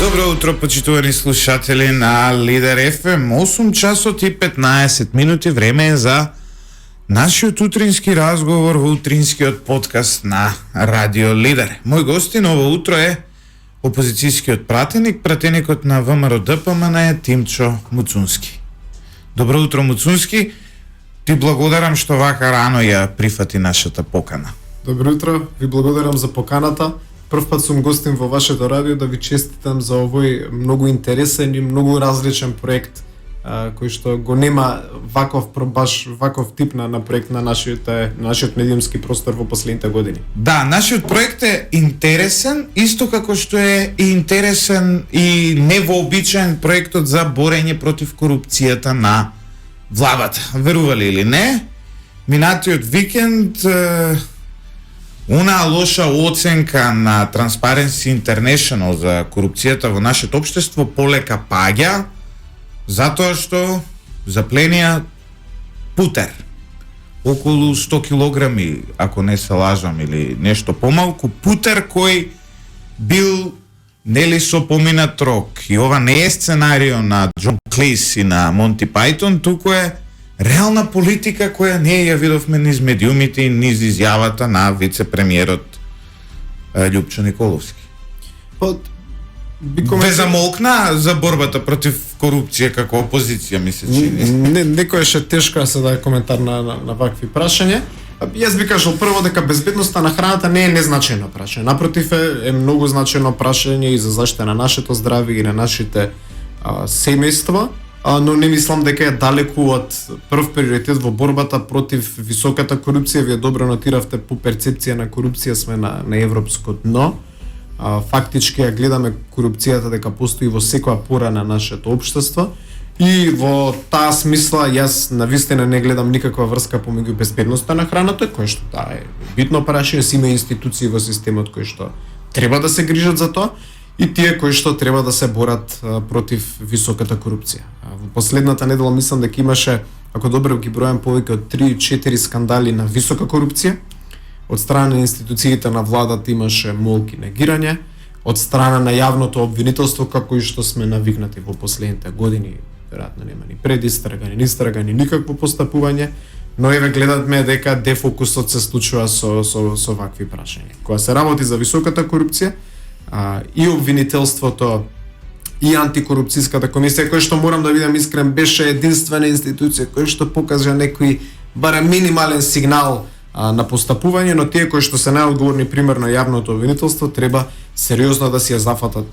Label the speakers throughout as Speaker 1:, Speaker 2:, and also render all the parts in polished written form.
Speaker 1: Добро утро, почитувани слушатели на Лидер FM. 8 часот и 15 минути време е за нашиот утрински разговор во утринскиот подкаст на Радио Лидер. Мој гостин ово утро е опозицијскиот пратеникот на ВМРО ДПМН е Тимчо Муцунски. Добро утро, Муцунски. Ти благодарам што вака рано ја прифати нашата покана.
Speaker 2: Добро утро, ви благодарам за поканата. Прв пат сум гостин во вашето радио, да ви честитам за овој многу интересен и многу различен проект кој што го нема ваков тип на проект на нашиот медиумски простор во последните години.
Speaker 1: Да, нашиот проект е интересен, исто како што е интересен и невообичаен проектот за борење против корупцијата на владата. Верували или не, минатиот викенд онаа лоша оценка на Transparency International за корупцијата во нашето општество полека паѓа, затоа што запленија путер. Околу 100 килограми, ако не се лажам, или нешто помалку, путер кој бил нели со поминат рок. И ова не е сценарио на Джон Клис и на Монти Пајтон, туку е реална политика која ние ја видовме низ медиумите и низ изјавата на вице-премиерот Љупчо Николовски. Ве замолкна за борбата против корупција како опозиција, ми се чини.
Speaker 2: Некојаш е тешко да се даде коментар на вакви прашања. Јас би кажал прво дека безбедноста на храната не е незначајно прашање. Напротив е многу значајно прашање и за заштита на нашето здравје и на нашите семејства, но не мислам дека е далеку од прв приоритет во борбата против високата корупција. Вие добро нотиравте, по перцепција на корупција сме на европско дно. Фактички ја гледаме корупцијата дека постои во секоја пора на нашето општество и во таа смисла јас навистина не гледам никаква врска помеѓу безбедноста на храната, која што е битно прашање, си има институции во системот кои што треба да се грижат за тоа и тие кои што треба да се борат против високата корупција. Во последната недела мислам дека имаше, ако добро ги бројам, повеќе од 3-4 скандали на висока корупција. Од страна на институциите на владата имаше молки негирање, од страна на јавното обвинителство, како и што сме навикнати во последните години, веројатно нема ни предистрага, ни истрага, ни никакво постапување, но еве гледаме дека дефокусот се случува со вакви прашања. Кога се работи за високата корупција, и обвинителството и антикорупцијската комисија, која што морам да бидам искрен, беше единствена институција која што покажа некој барем минимален сигнал на постапување, но тие кои што се најодговорни, примерно јавното обвинителство, треба сериозно да си ја зафатат,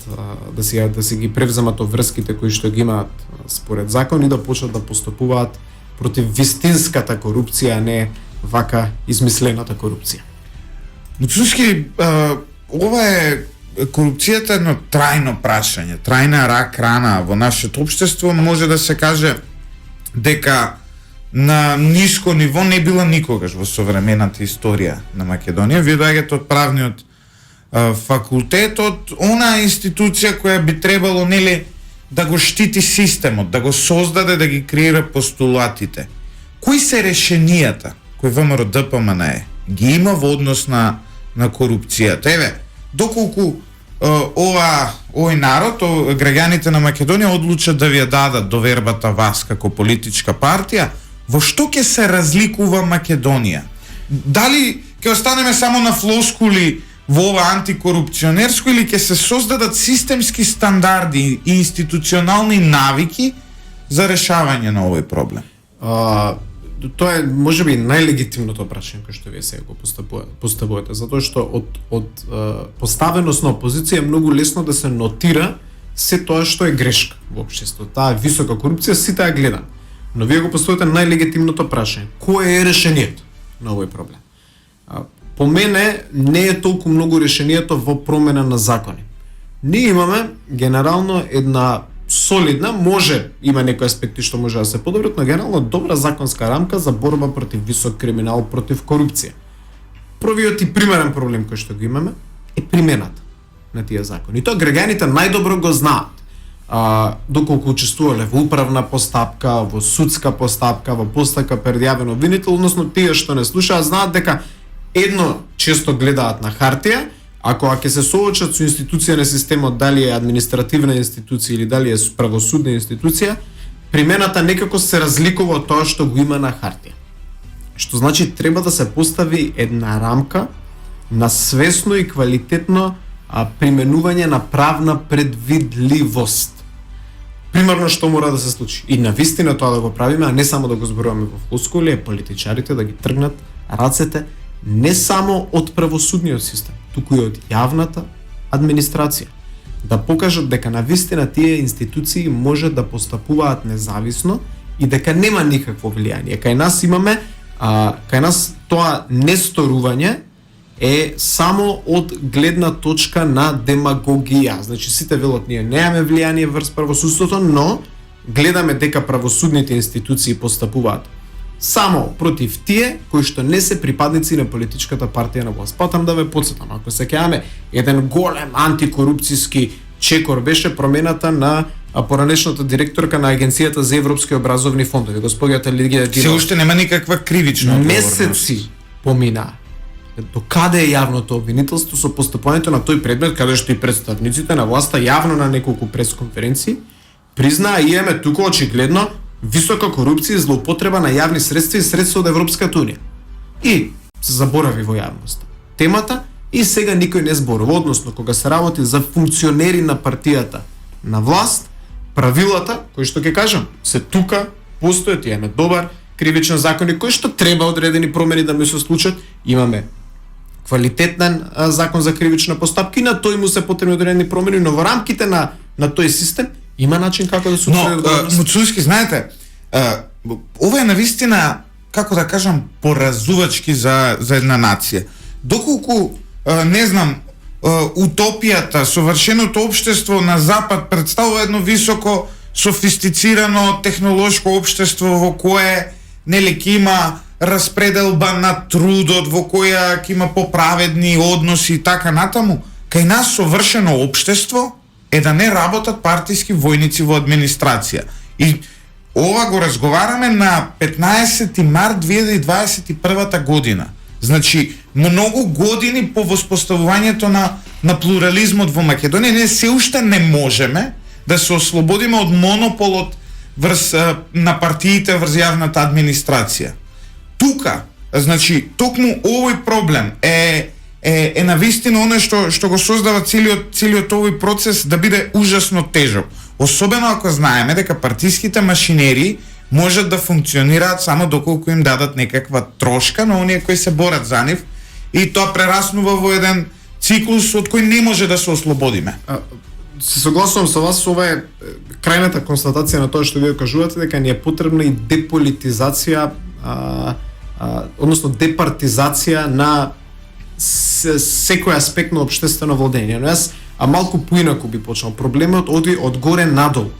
Speaker 2: да си ги превземат обврските кои што ги имаат според закон и да почнат да постапуваат против вистинската корупција, а не вака измислената корупција.
Speaker 1: Муцунски, ова е корупцијата едно трајно прашање, трајна рак рана во нашето општество. Може да се каже дека на ниско ниво не била никогаш во современата историја на Македонија. Вие доаѓате од правниот факултет, од онаа институција која би требало нели да го штити системот, да го создаде, да ги креира постулатите. Кои се решенијата кои ВМРО ДПМН ги има во однос на корупцијата? Еве, доколку овој народ, граѓаните на Македонија одлучат да ви ја дадат довербата вас како политичка партија, во што ќе се разликува Македонија? Дали ќе останеме само на флоскули во ова антикорупционерско или ќе се создадат системски стандарди и институционални навики за решавање на овој проблем?
Speaker 2: Тоа е можеби најлегитимното прашање кој што вие сега го поставувате, затоа што од поставеност на опозиција е многу лесно да се нотира се тоа што е грешка во општеството. Таа висока корупција сите ја гледаме. Но вие го поставувате најлегитимното прашање. Кое е решението на овој проблем? По мене не е толку многу решението во промена на закони. Ние имаме генерално една солидна, може има некои аспекти што може да се подобрат, но генерално добра законска рамка за борба против висок криминал, против корупција. Првиот и примерен проблем кој што го имаме е примената на тие закони. И тоа граѓаните најдобро го знаат. Доколку учествувале во управна постапка, во судска постапка, во постапка пред јавен обвинител, односно тие што не слушаат знаат дека едно често гледаат на хартија, Ако ќе се соочат со институција на системот, дали е административна институција или дали е правосудна институција, примената некако се разликува од тоа што го има на хартија. Што значи треба да се постави една рамка на свесно и квалитетно применување на правна предвидливост. Примерно што мора да се случи. И навистина тоа да го правиме, а не само да го зборуваме во флоскули, е политичарите да ги тргнат рацете не само од правосудниот систем, туку и од јавната администрација. Да покажат дека навистина тие институции може да постапуваат независно и дека нема никакво влијание. Кај нас тоа несторување е само од гледна точка на демагогија. Значи сите велат ние немаме влијание врз правосудството, но гледаме дека правосудните институции постапуваат само против тие кои што не се припадници на политичката партија на власт. Потам да ве потсетам, ако се кеаме, еден голем антикорупцијски чекор беше промената на поранешната директорка на Агенцијата за европски образовни фондови, госпоѓата Лидија Димова.
Speaker 1: Се уште нема никаква кривична одговорност.
Speaker 2: Месеци помина. До каде е јавното обвинителство со постапувањето на тој предмет, каде што и представниците на власта јавно на неколку пресконференции признаа и имаме тука очигледно висока корупција и злоупотреба на јавни средства и средства од Европската унија. И се заборави во јавноста темата и сега никој не зборува, односно кога се работи за функционери на партијата на власт, правилата, кои што ќе кажам, се тука, постојат, имаме добар кривичен законник кој што треба одредени промени да му се случат, имаме квалитетен закон за кривична постапка и на тој му се потребни одредени промени, но во рамките на тој систем има начин како да се утврди одговорност.
Speaker 1: Муцунски, знаете, ова е навистина, како да кажам, поразувачки за една нација. Доколку, не знам, утопијата, совршеното општество на Запад представува едно високо софистицирано технолошко општество во кое нели ќе има распределба на трудот, во која ќе има поправедни односи и така натаму, кај нас совршено општество е да не работат партиски војници во администрација. И ова го разговараме на 15 март 2021 година. Значи, многу години по воспоставувањето на плурализмот во Македонија, ние се уште не можеме да се ослободиме од монополот на партиите врз јавната администрација. Тука, значи, токму овој проблем е навистина оно што го создава целиот овој процес да биде ужасно тежок. Особено ако знаеме дека партиските машинери можат да функционираат само доколку им дадат некаква трошка на оние кои се борат за нив и тоа прераснува во еден циклус од кој не може да се ослободиме.
Speaker 2: Се согласувам со вас, ова е крајната констатација на тоа што вие кажувате, дека ни е потребна и деполитизација, односно департизација на секој аспект на општествено владење. Но јас малку поинаку би почнал. Проблемот оди од горе надолу.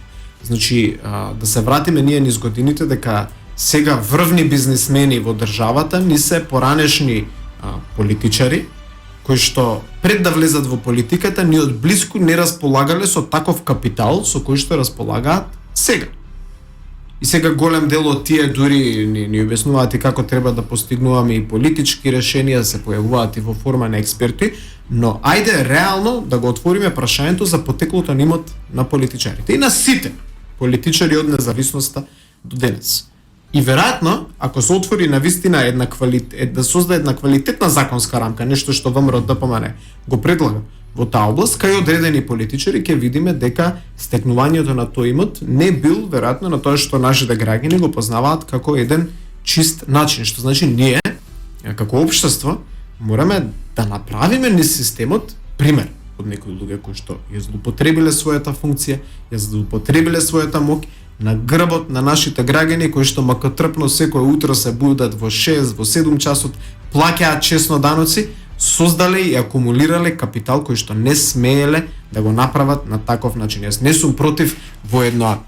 Speaker 2: Значи, да се вратиме ние низ годините, дека сега врвни бизнисмени во државата ни се поранешни политичари, кои што пред да влезат во политиката ни од блиску не располагале со таков капитал со кој што располагаат сега. И сега голем дел од тие дури ни објаснуваат и како треба да постигнуваме и политички решенија, се појавуваат и во форма на експерти, но ајде реално да го отвориме прашањето за потеклото на имот на политичарите и на сите политичари од независноста до денес. И веројатно, ако се отвори навистина да создаде една квалитетна законска рамка, нешто што ВМРО ДПМН го предлага во таа област, кај одредени политичари ќе видиме дека стекнувањето на тој имот не бил веројатно на тоа што нашите граѓани го познаваат како еден чист начин, што значи ние како општество мораме да направиме низ системот пример од некои луѓе кои што ја злоупотребиле својата функција, ја злоупотребиле својата моќ на грбот на нашите граѓани кои што макотрпно секој утро се будат во 6, во 7 часот, плаќаат чесно даноци, создале и акумулирале капитал кој што не смееле да го направат на таков начин. Јас не сум против во една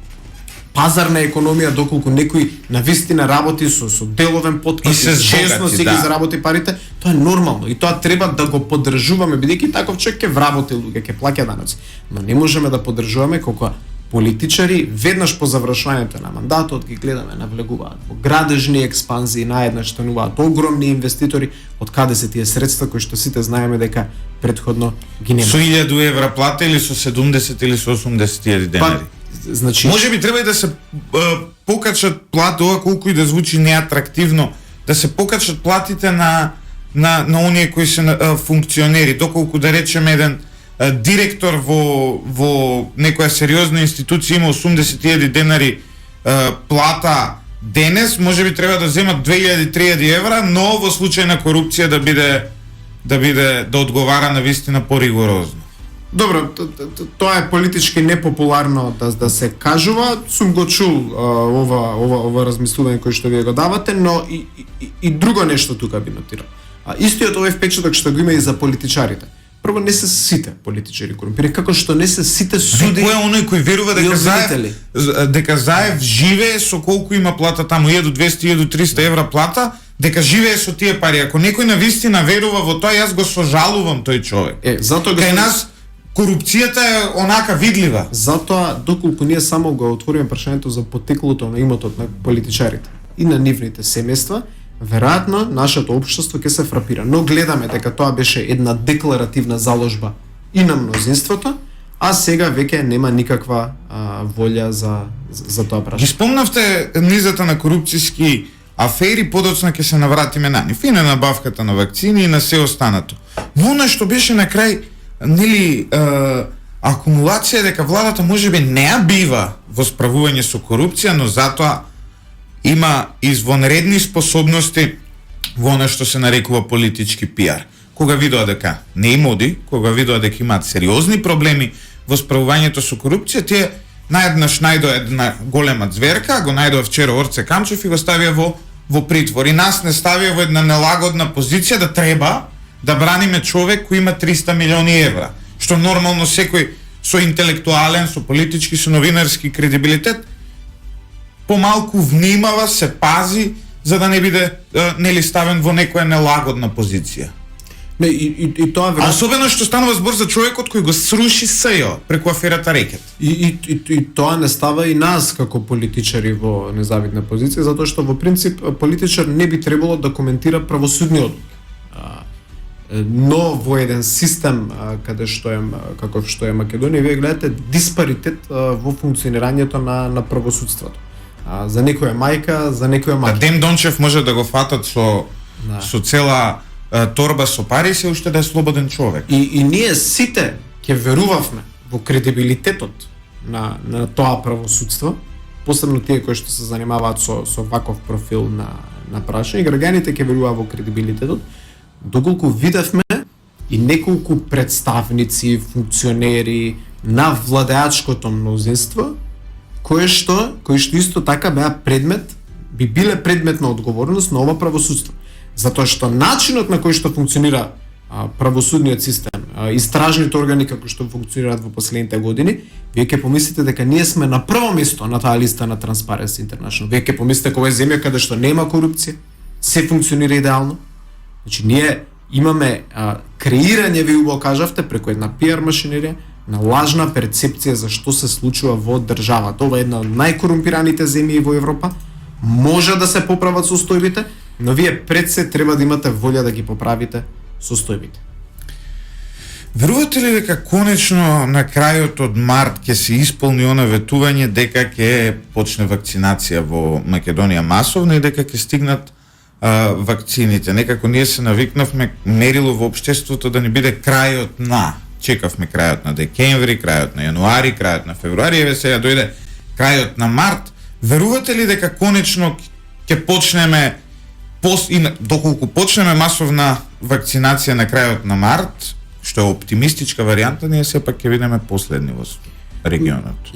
Speaker 2: пазарна економија доколку некој навистина работи со деловен поткат и честно си ги заработи парите, тоа е нормално и тоа треба да го поддржуваме бидејќи таков човек ќе вработи луѓе, ќе плаќа даноци. Но не можеме да поддржуваме кога политичари веднаш по завршувањето на мандатот ги гледаме навлегуваат во градежни експанзии, наеднаш стануваат огромни инвеститори, од каде се тие средства кои што сите знаеме дека претходно ги нема.
Speaker 1: Со 1000 евра плата или со 70 или со 80.000 денари?
Speaker 2: Значи,
Speaker 1: може би треба и да се покачат плати, ова колку и да звучи неатрактивно, да се покачат платите на оние кои се функционери, доколку да речеме еден директор во некоја сериозна институција има 80.000 денари плата денес, може би треба да земат 2000-3000 евра, но во случај на корупција да одговара на вистина поригорозно.
Speaker 2: Добро, тоа е политички непопуларно да се кажува. Сум го чул ова размислување кој што вие го давате, но и друго нешто тука би нотирал. Истиот овој впечаток што го има и за политичарите. Прво, не се сите политичари корумпирани, како што не се сите суди.
Speaker 1: Кој е оној кој верува дека Заев живее со колку има плата таму, 1200-1300 евра плата, дека живее со тие пари. Ако некој навистина верува во тоа, јас го сожалувам тој човек.
Speaker 2: Затоа
Speaker 1: кај нас корупцијата е онака видлива.
Speaker 2: Затоа, доколку ние само го отвориме прашањето за потеклото на имотот на политичарите и на нивните семејства, веројатно нашето општество ќе се фрапира. Но гледаме дека тоа беше една декларативна заложба и на мнозинството, а сега веќе нема никаква волја за тоа прашање.
Speaker 1: Ги спомнавте низата на корупцијски афери, подоцна ќе се навратиме на нив, и на набавката на вакцини и на се останато. Но она што беше на крај, нели, акумулација дека владата можеби не ја бива во справување со корупција, но затоа има извонредни способности во она што се нарекува политички пиар. Кога видоа дека не им оди, кога видоа дека имаат сериозни проблеми во справувањето со корупција, тие наеднаш најдоа една голема зверка, го најдоа вчера Орце Камчев и го ставија во притвор. И нас не ставија во една нелагодна позиција да треба да браниме човек кој има 300 милиони евра, што нормално секој со интелектуален, со политички, со новинарски кредибилитет помалку внимава, се пази за да не биде нели ставен во некоја нелагодна позиција.
Speaker 2: Не, и тоа
Speaker 1: А особено што станува збор за човекот кој го сруши СЈО преку аферата Рекет.
Speaker 2: И тоа не става и нас како политичари во незавидна позиција, затоа што во принцип политичар не би требало да коментира правосудни одлуки. Но во еден систем каде што е каков што е Македонија, вие гледате диспаритет во функционирањето на правосудството. За некоја мајка, за некоја мајка.
Speaker 1: Дем Дончев може да го фатат со цела торба со пари, се уште да е слободен човек.
Speaker 2: И ние сите ќе верувавме во кредибилитетот на тоа правосудство, посебно тие кои што се занимаваат со ваков профил на прашање, граѓаните ќе веруваат во кредибилитетот, доколку видевме и неколку представници, функционери на владеачкото мнозинство кои што исто така би биле предмет на одговорност на ова правосудство. Затоа што начинот на кој што функционира правосудниот систем, истражните органи како што функционираат во последните години, вие ќе помислите дека ние сме на прво место на таа листа на Transparency International. Вие ќе помислите дека ова е земја каде што нема корупција, се функционира идеално. Значи ние имаме креирање, ви го кажавте, преку една пиар машинерија на лажна перцепција за што се случува во државата. Ова е една од најкорумпираните земји во Европа. Може да се поправат состојбите, но вие пред се треба да имате волја да ги поправите состојбите.
Speaker 1: Верувате ли дека конечно на крајот од март ќе се исполни она ветување дека ќе почне вакцинација во Македонија масовно и дека ќе стигнат вакцините? Некако ние се навикнавме мерило во општеството да не биде крајот на. Чекавме крајот на декември, крајот на јануари, крајот на февруари, еве сега дојде крајот на март. Верувате ли дека конечно ќе почнеме доколку почнеме масовна вакцинација на крајот на март, што е оптимистичка варијанта, ние сепак ќе видиме последни во регионот?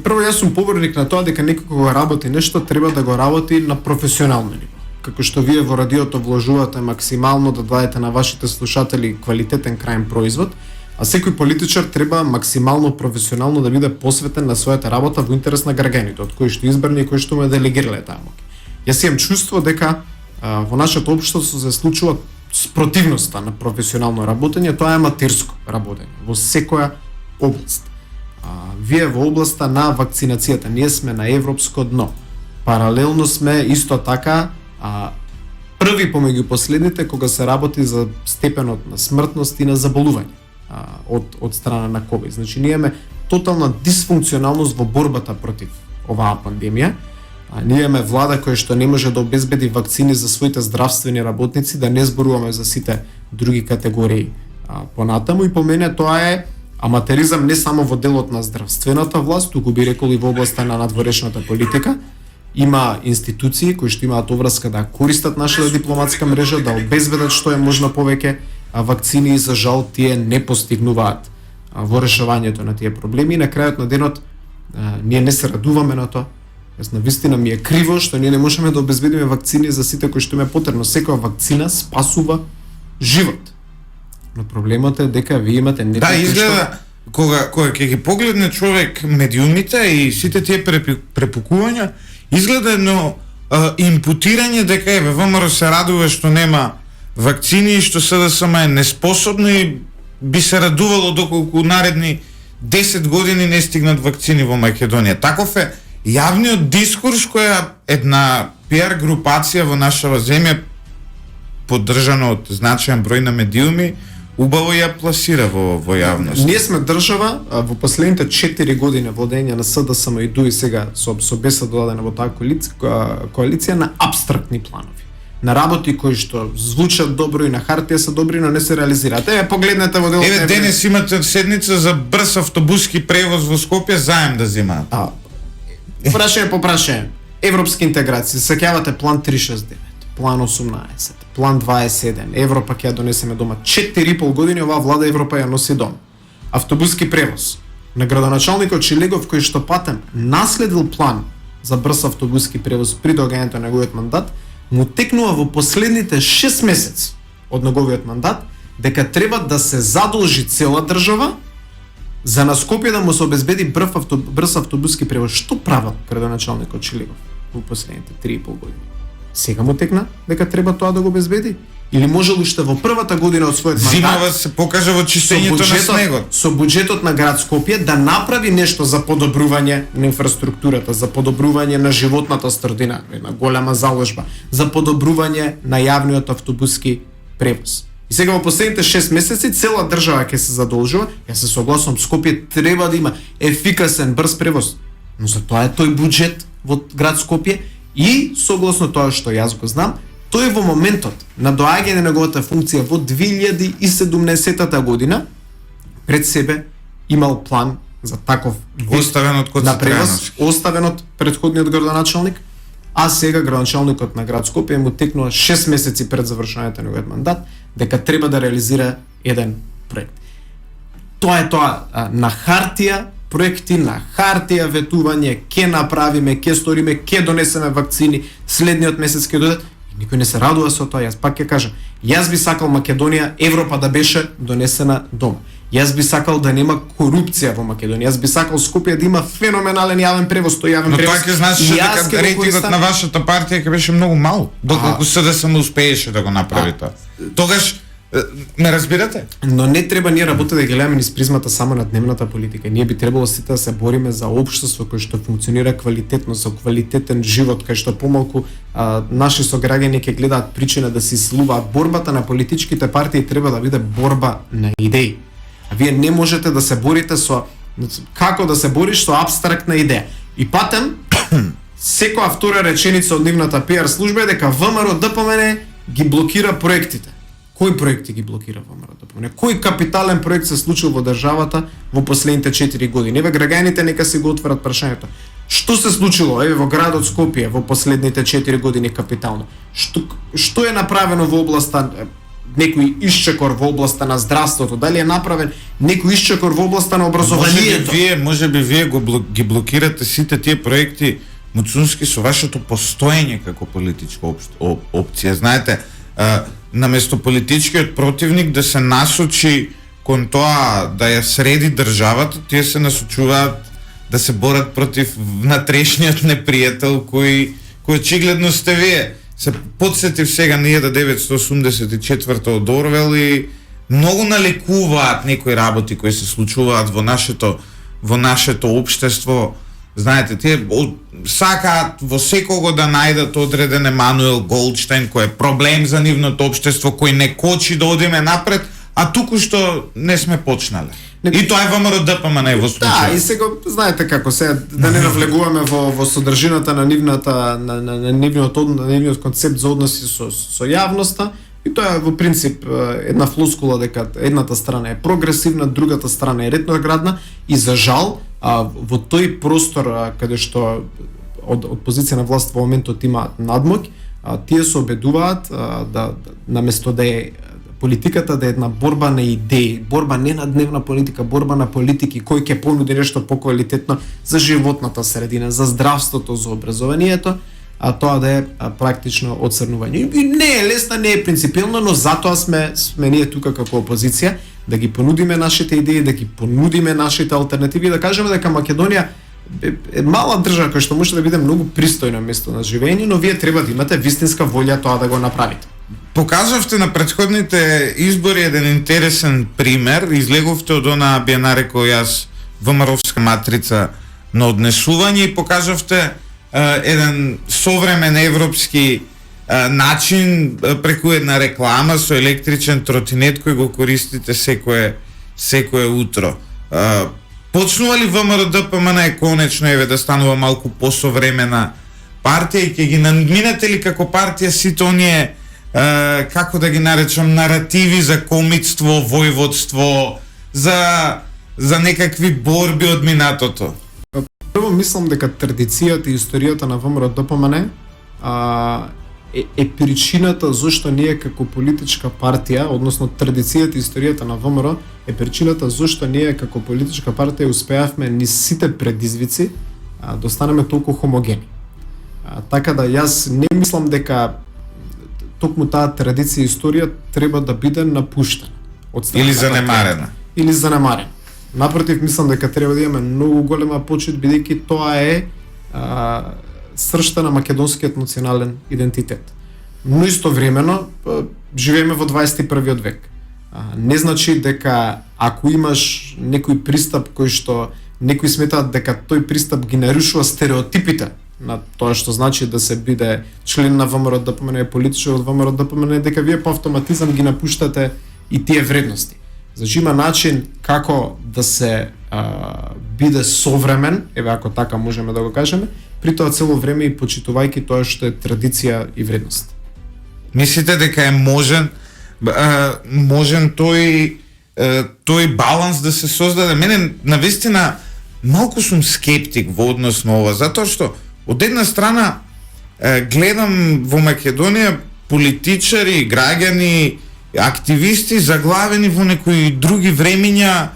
Speaker 2: Прво, јас сум поборник на тоа дека некој кога работи нешто треба да го работи на професионално ниво. Како што вие во радиото вложувате максимално да дадете на вашите слушатели квалитетен крајен производ, а секој политичар треба максимално професионално да биде посветен на својата работа во интерес на граѓаните, од кои што избрани и кои што му делегирале таа моќ. Јас имам чувство дека во нашето општество се случува спротивноста на професионално работење, тоа е аматерско работење во секоја област. Вие во областа на вакцинацијата, ние сме на европско дно. Паралелно сме исто така први помеѓу последните кога се работи за степенот на смртност и на заболување од страна на COVID. Значи ние имаме тотална дисфункционалност во борбата против оваа пандемија. Ние имаме влада која што не може да обезбеди вакцини за своите здравствени работници, да не зборуваме за сите други категории понатаму, и по мене тоа е аматеризам не само во делот на здравствената власт, туку би рекол и во областа на надворешната политика. Има институции кои што имаат обврска да користат нашата дипломатска мрежа, да обезбедат што е можно повеќе вакцини, и за жал тие не постигнуваат во решавањето на тие проблеми. И на крајот на денот ние не се радуваме на тоа. На вистина ми е криво што ние не можеме да обезбедиме вакцини за сите кои што им е потребно. Секоја вакцина спасува живот. Но проблемот е дека вие имате некои
Speaker 1: Да, изгледа кога ќе ги погледне човек медиумите и сите тие препукувања, изгледа едно импутирање дека ВМРО се радува што нема вакцини и што СДСМ е неспособно и би се радувало доколку наредни 10 години не стигнат вакцини во Македонија. Таков е јавниот дискурс која една пиар групација во нашава земја, поддржана од значаен број на медиуми, убаво ја пласира во јавност.
Speaker 2: Ние сме држава во последните 4 години владење на СДСМ и ДУИ сега со БЕС додадена во таа коалиција на апстрактни планови. На работи кои што звучат добро и на хартија се добри, но не се реализираат. Погледнете во делот.
Speaker 1: Денес имате седница за брз автобуски превоз во Скопје, заем да земаат.
Speaker 2: Прашање по прашање. Европски интеграции, сеќавате план 369, план 18, план 27, Европа ќе ја донесеме дома. 4,5 години оваа влада Европа ја носи дома. Автобуски превоз. На градоначалникот Чилегов, кој што патем наследил план за брз автобуски превоз при доаѓањето на неговиот мандат, му текнува во последните 6 месеци од неговиот мандат дека треба да се задолжи цела држава за на Скопје да му се обезбеди брз автобуски превоз. Што прават градоначалникот Чилегов во последните 3,5 години? Сега му текна дека треба тоа да го обезбеди? Или можел уште во првата година од својот мандат
Speaker 1: зимава се покажа во чистењето на снегот,
Speaker 2: со буџетот на град Скопје да направи нешто за подобрување на инфраструктурата, за подобрување на животната средина, една голема заложба, за подобрување на јавниот автобуски превоз. И сега во последните 6 месеци цела држава ќе се задолжува. Јас се согласувам, Скопје треба да има ефикасен брз превоз, но за тоа е тој буџет во град Скопје и согласно тоа што јас го знам, тој во моментот на доаѓање на неговата функција во 2017 година пред себе имал план за таков
Speaker 1: оставен од
Speaker 2: превоз, оставен од претходниот градоначалник, а сега градоначалникот на град Скопје му текнува 6 месеци пред завршувањето на неговиот мандат дека треба да реализира еден проект. Тоа е тоа на хартија, проекти на хартија, ветување, ке направиме, ке сториме, ке донесеме вакцини, следниот месец ке додат. Никој не се радува со тоа. Јас пак ќе кажам, јас би сакал Македонија, Европа да беше донесена дома. Јас би сакал да нема корупција во Македонија. Јас би сакал Скопје да има феноменален јавен превоз, тој јавен превоз.
Speaker 1: Но тоа ќе значи дека рейтингот на вашата партија ќе беше многу мал, доколку СДСМ успееше да го направи тоа. Тогаш ме разбирате?
Speaker 2: Но не треба ние работа да ги гледаме низ призмата само на дневната политика. Ние би требало сите да се бориме за општество кое што функционира квалитетно, за квалитетен живот, кај што помалку наши сограѓани ќе гледаат причина да се ислуваат. Борбата на политичките партии треба да биде борба на идеи. А вие не можете да се борите со како да се бориш со апстрактна идеја. И патем секоја втора реченица од нивната пиар служба е дека ВМРО ДПМН ги блокира проектите. Кои проекти ги блокира ВМРО ДПМН? Кој капитален проект се случил во државата во последните 4 години? Еве граѓаните нека си го отворат прашањето. Што се случило еве во градот Скопје во последните 4 години капитално? Што е направено во областа некој исчекор во областа на здравството? Дали е направен некој исчекор во областа на образованието?
Speaker 1: Можеби вие ги блокирате сите тие проекти Муцунски со вашето постоење како политичка опција. Знаете, наместо политичкиот противник да се насочи кон тоа да ја среди државата, тие се насочуваат да се борат против внатрешниот непријател кој очигледно сте вие. Се подсетив сега на 1984 од Орвел и многу наликуваат некои работи кои се случуваат во нашето во нашето општество. Знаете, тие сакаат во секого да најдат одреден Емануел Голдштайн кој е проблем за нивното општество, кој не кочи да одиме напред, а туку што не сме почнале. И тоа е ВМРО ДПМН во случај.
Speaker 2: Да, и сега знаете како се да не навлегуваме во содржината на нивниот концепт за односи со јавноста. И тоа е во принцип една флоскула дека едната страна е прогресивна, другата страна е ретроградна и за жал во тој простор каде што од позиција на власт во моментот имаат надмоќ, тие се обедуваат да наместо да е политиката да е една борба на идеи, борба не на дневна политика, борба на политики кој ќе понуди нешто поквалитетно за животната средина, за здравството, за образованието, а тоа да е практично отцрнување. И не е лесно, не е принципиелно, но затоа сме ние тука како опозиција да ги понудиме нашите идеи, да ги понудиме нашите алтернативи и да кажеме дека Македонија е мала држава која што може да биде многу пристојно место на живење, но вие треба да имате вистинска волја тоа да го направите.
Speaker 1: Покажавте на претходните избори еден интересен пример, излеговте од она би ја нарекол јас ВМРО-вска матрица на однесување и покажавте еден современ европски начин преку една реклама со електричен тротинет кој го користите секое утро. Почнува ли ВМРО ДПМН конечно еве да станува малку посовремена партија и ќе ги надминете ли како партија сите оние како да ги наречам наративи за комитство, војводство, за некакви борби од минатото?
Speaker 2: Прво мислам дека традицијата и историјата на ВМРО ДПМН е причината зошто ние како политичка партија, односно традицијата и историјата на ВМРО е причината зошто ние како политичка партија успеавме низ сите предизвици да останеме толку хомогени. Така да јас не мислам дека токму таа традиција и историја треба да биде напуштена од страна
Speaker 1: или занемарена.
Speaker 2: Или занемарена. Напротив, мислам дека треба да имаме многу голема почит бидејќи тоа е сршта на македонскиот национален идентитет. Но истовремено живееме во 21 век. Не значи дека ако имаш некој пристап кој што некои сметаат дека тој пристап ги нарушува стереотипите на тоа што значи да се биде член на ВМРО ДПМН, политичар од ВМРО ДПМН, дека вие по автоматизам ги напуштате и тие вредности. Значи има начин како да се биде современ, еве ако така можеме да го кажеме, при тоа цело време и почитувајќи тоа што е традиција и вредност.
Speaker 1: Мислите дека е можен тој баланс да се создаде? Мене навистина малку сум скептик во однос на ова, затоа што од една страна гледам во Македонија политичари, граѓани, активисти заглавени во некои други времиња,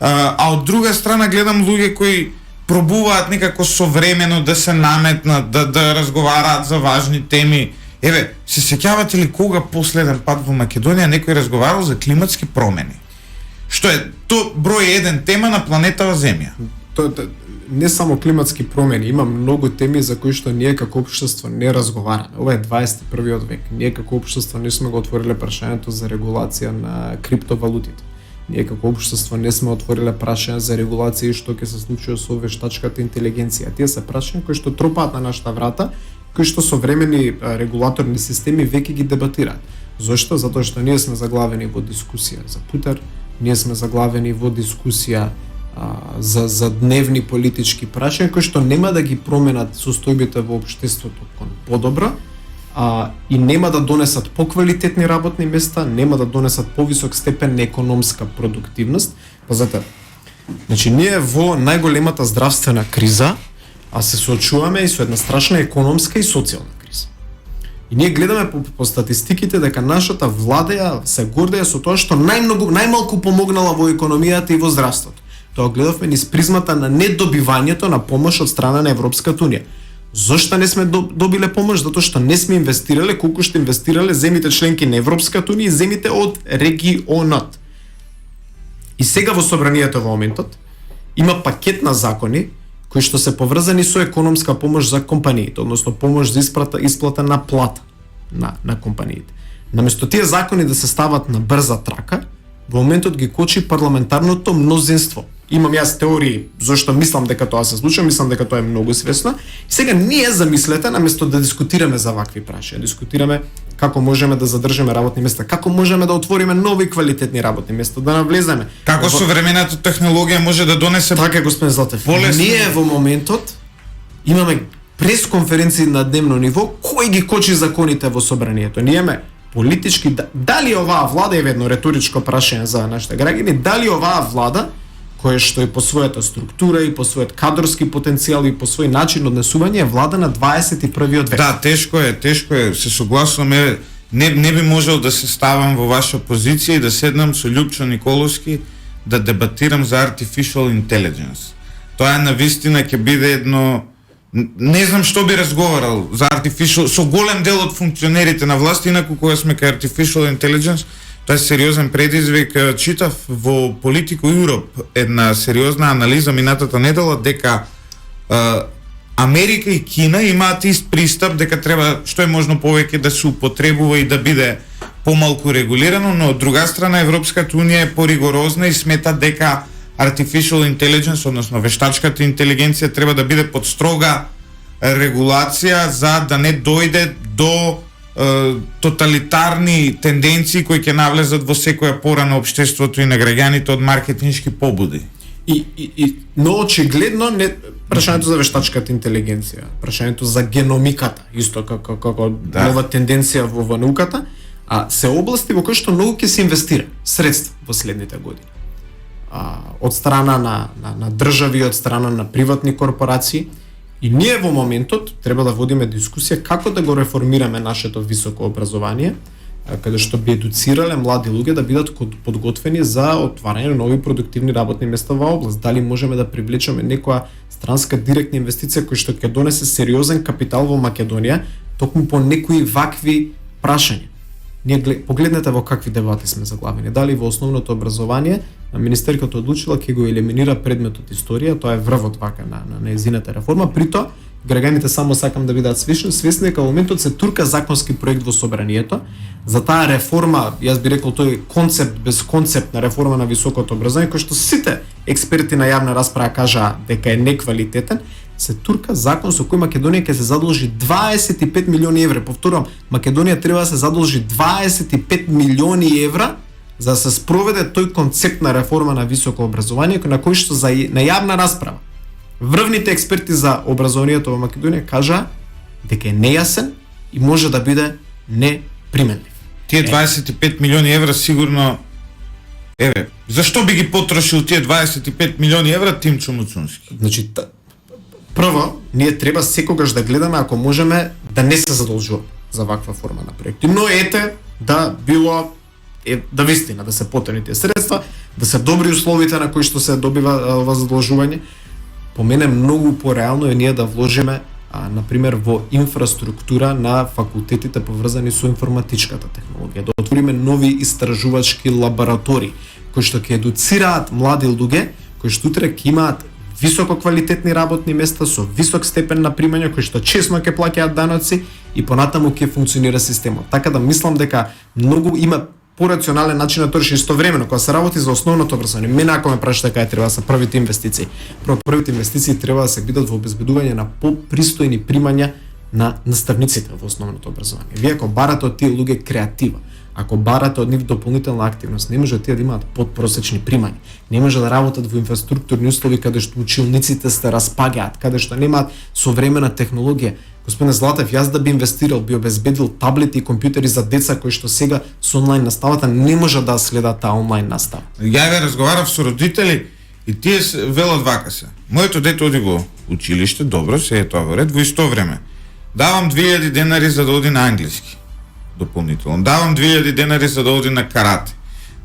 Speaker 1: а од друга страна гледам луѓе кои пробуваат некако современо да се наметнат, да разговараат за важни теми. Еве, се сеќавате ли кога последен пат во Македонија некој разговарал за климатски промени? Што е то број 1 тема на планетава Земја.
Speaker 2: Не само климатски промени, има многу теми за кои што ние како општество не разговараме. Ова е 21 век. Ние како општество не сме го отвориле прашањето за регулација на криптовалутите. Ние како општество не сме отвориле прашање за регулација и што ќе се случи со вештачката интелигенција. Тие се прашања кои што тропаат на нашата врата, кои што современи регулаторни системи веќе ги дебатираат. Зошто? Затоа што ние сме заглавени во дискусија за путер, ние сме заглавени во дискусија за дневни политички прашања кои што нема да ги променат состојбите во општеството кон подобро, и нема да донесат поквалитетни работни места, нема да донесат повисок степен на економска продуктивност. Пазете, значи ние во најголемата здравствена криза се соочуваме и со една страшна економска и социјална криза. И ние гледаме по статистиките дека нашата влада се гордеја со тоа што најмалку помогнала во економијата и во здравството. Тоа гледавме низ призмата на недобивањето на помош од страна на Европската унија. Зошто не сме добиле помош? Затоа што не сме инвестирале колку што инвестирале земите членки на Европската унија и земите од регионот. И сега во собранието во моментот има пакет на закони кои што се поврзани со економска помош за компаниите, односно помош за исплата на плата на компаниите. Наместо тие закони да се стават на брза трака, во моментот ги кочи парламентарното мнозинство. имам јас теории зашто мислам дека тоа се случува, мислам дека тоа е многу свесно. И сега ние замислете, наместо да дискутираме за вакви прашања, дискутираме како можеме да задржиме работни места, како можеме да отвориме нови квалитетни работни места, да навлеземе.
Speaker 1: Како современата технологија може да донесе
Speaker 2: Така, господин Златев.
Speaker 1: полесно.
Speaker 2: Ние во моментот имаме пресконференции на дневно ниво, кој ги кочи законите во собранието. Ние имаме политички, дали оваа влада, е едно риторичко прашање за нашите граѓани, дали оваа влада, која што и по својата структура и по својот кадрски потенцијал и по свој начин однесување е влада на 21-виот век.
Speaker 1: Да, тешко е, се согласувам, не би можел да се ставам во ваша позиција и да седнам со Љупчо Николовски да дебатирам за artificial intelligence. Тоа навистина ќе биде едно, не знам што би разговарал за artificial со голем дел од функционерите на власт, инаку кога сме кај artificial intelligence, тоа е сериозен предизвик. Читав во Politico Europe една сериозна анализа минатата недела дека Америка и Кина имаат ист пристап, дека треба што е можно повеќе да се употребува и да биде помалку регулирано, но од друга страна Европската унија е поригорозна и смета дека artificial intelligence, односно вештачката интелигенција, треба да биде под строга регулација за да не дојде до тоталитарни тенденции кои ќе навлезат во секоја пора на општеството и на граѓаните од маркетиншки побуди.
Speaker 2: Но очигледно не прашањето за вештачката интелигенција, прашањето за геномиката, исто како нова тенденција во науката, се области во кои што многу ќе се инвестира средства во следните години. Од страна на држави, од страна на приватни корпорации, и ние во моментот треба да водиме дискусија како да го реформираме нашето високо образование, каде што би едуцирале млади луѓе да бидат подготвени за отварање на нови продуктивни работни места во област. Дали можеме да привлечеме некоја странска директна инвестиција која што ќе донесе сериозен капитал во Македонија, токму по некои вакви прашања. Ние погледнете во какви дебати сме заглавени. Дали во основното образование министерката одлучила ќе го елиминира предметот историја, тоа е врвот вака на нејзината реформа. Прито граѓаните само сакам да бидат свесни дека во моментот се турка законски проект во собранието за таа реформа, јас би рекол тој концепт без концептна реформа на високото образование, кој што сите експерти на јавна расправа кажаа дека е неквалитетен, се турка закон со кој Македонија ќе се задолжи 25 милиони евра. Повторувам, Македонија треба да се задолжи 25 милиони евра за да се спроведе тој концепт на реформа на високо образование, на кој што на јавна расправа врвните експерти за образованието во Македонија кажаа дека е нејасен и може да биде неприменлив.
Speaker 1: Тие 25 милиони евра сигурно зашто би ги потрошил тие 25 милиони евра Тимчо Муцунски?
Speaker 2: Значи, прво, ние треба секогаш да гледаме ако можеме да не се задолжуваме за ваква форма на проекти. Но да било да вистина да се потони тие средства, да се добри условите на кои што се добива ова задолжување. По мене многу пореално е ние да вложиме например во инфраструктура на факултетите поврзани со информатичката технологија, да отвориме нови истражувачки лаборатории кои што ќе едуцираат млади луѓе кои што утре ќе имаат високо квалитетни работни места со висок степен на примање кои што чесно ќе плаќаат даноци и понатаму ќе функционира системот. Така да мислам дека многу има порационален начин да торши истовремено кога се работи за основното образование. Мене ако ме прашате кај треба да се првите инвестиции. Првите инвестиции треба да се бидат во обезбедување на попристојни примања на наставниците во основното образование. Вие ако барате од тие луѓе креатива, ако барате од нив дополнителна активност, не може тие да имаат подпросечни примања. Не може да работат во инфраструктурни услови каде што училниците се распаѓаат, каде што немаат современа технологија. Господине Златев, јас да би инвестирал, би обезбедил таблети и компјутери за деца кои што сега со онлайн наставата не може да следат таа онлайн настава.
Speaker 1: Ја ве разговарав со родители и тие велат вака се. Моето дете оди во училиште, добро, се е тоа во ред, во исто време. Давам 2000 денари за да оди на англиски. Дополнително. Давам 2000 денари за да оди на карате.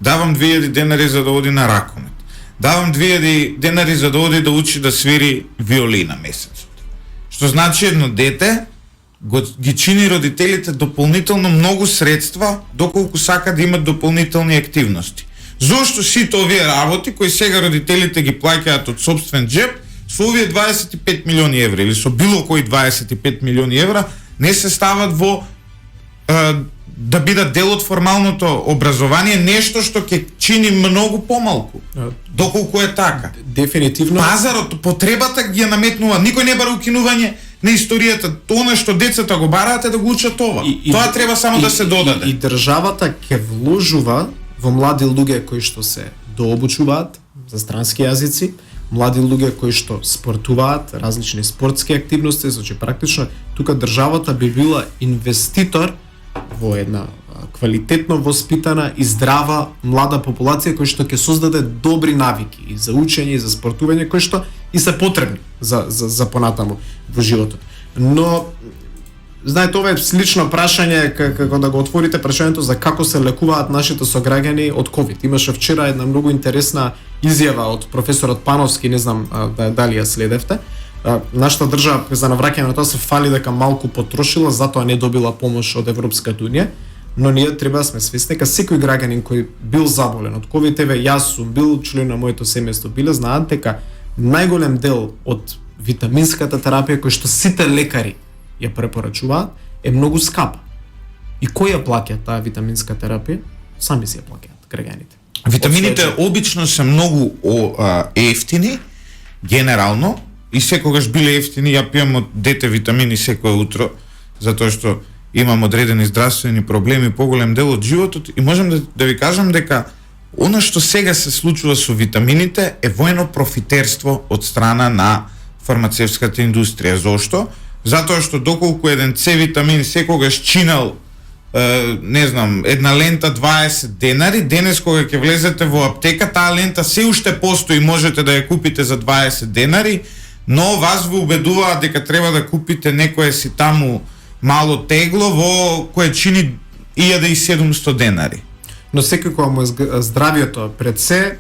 Speaker 1: Давам 2000 денари за да оди на ракомет. Давам 2000 денари за да оди да учи да свири виолина месецот. Што значи едно дете ги чини родителите дополнително многу средства доколку сака да имат дополнителни активности. Зошто сите овие работи кои сега родителите ги плаќаат од сопствен џеб со овие 25 милиони евра или со било кои 25 милиони евра не се стават во да бидат дел од формалното образование, нешто што ќе чини многу помалку. Доколку е така.
Speaker 2: Дефинитивно.
Speaker 1: Пазарот, потребата ги ја наметнува. Никој не бара укинување на историјата. Тоа што децата го бараат е да го учат това. Тоа треба само да се додаде.
Speaker 2: И државата ќе вложува во млади луѓе кои што се дообучуваат за странски јазици, млади луѓе кои што спортуваат, различни спортски активности, значи практично тука државата би била инвеститор во една квалитетно воспитана и здрава млада популација која што ќе создаде добри навики и за учење и за спортување кои што и се потребни за понатаму во животот. Но знаете, ова е слично прашање како да го отворите прашањето за како се лекуваат нашите сограѓани од ковид. Имаше вчера една многу интересна изјава од професорот Пановски, не знам дали ја следевте. Нашата држава за навраќање на тоа се фали дека малку потрошила, затоа не добила помош од Европската унија, но ние треба да сме свесни дека секој граѓанин кој бил заболен од ковид, еве јас сум бил, член на моето семејство биле, знаат дека најголем дел од витаминската терапија кој што сите лекари ја препорачуваат е многу скапа. И кој ја плаќа таа витаминска терапија? Сами си ја плаќаат граѓаните.
Speaker 1: Витамините обично се многу ефтини, генерално, и секогаш биле ефтини. Ја пијам од дете витамини секое утро, затоа што имам одредени здравствени проблеми поголем дел од животот и можам да ви кажам дека она што сега се случува со витамините е воено профитерство од страна на фармацевската индустрија. Зошто? Затоа што доколку еден С витамин секогаш чинал не знам, една лента 20 денари, денес кога ќе влезете во аптека, таа лента се уште постои, можете да ја купите за 20 денари, но вас ви убедуваат дека треба да купите некое си таму мало тегло во кое чини 1700 денари.
Speaker 2: Но секој кога му е здравието пред се,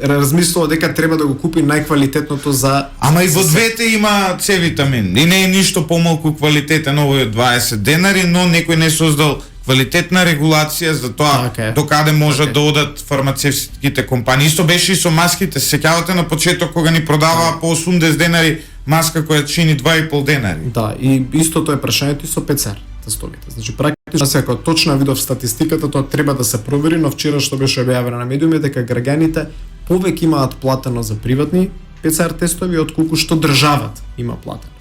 Speaker 2: размислува дека треба да го купи најквалитетното за...
Speaker 1: Ама и во двете има С витамин. И не е ништо помалку квалитетен овој од 20 денари, но некој не создал квалитетна регулација за тоа докаде можат да одат фармацевтските компании. Исто беше и со маските. Се сеќавате на почеток кога ни продаваа по 80 денари маска која чини 2,5 денари.
Speaker 2: Да, и истото е прашањето и со ПЦР тестовите. Значи практично ако точно видов статистиката, тоа треба да се провери, но вчера што беше објавено на медиуми дека граѓаните повеќе имаат платено за приватни ПЦР тестови отколку што државата има платено.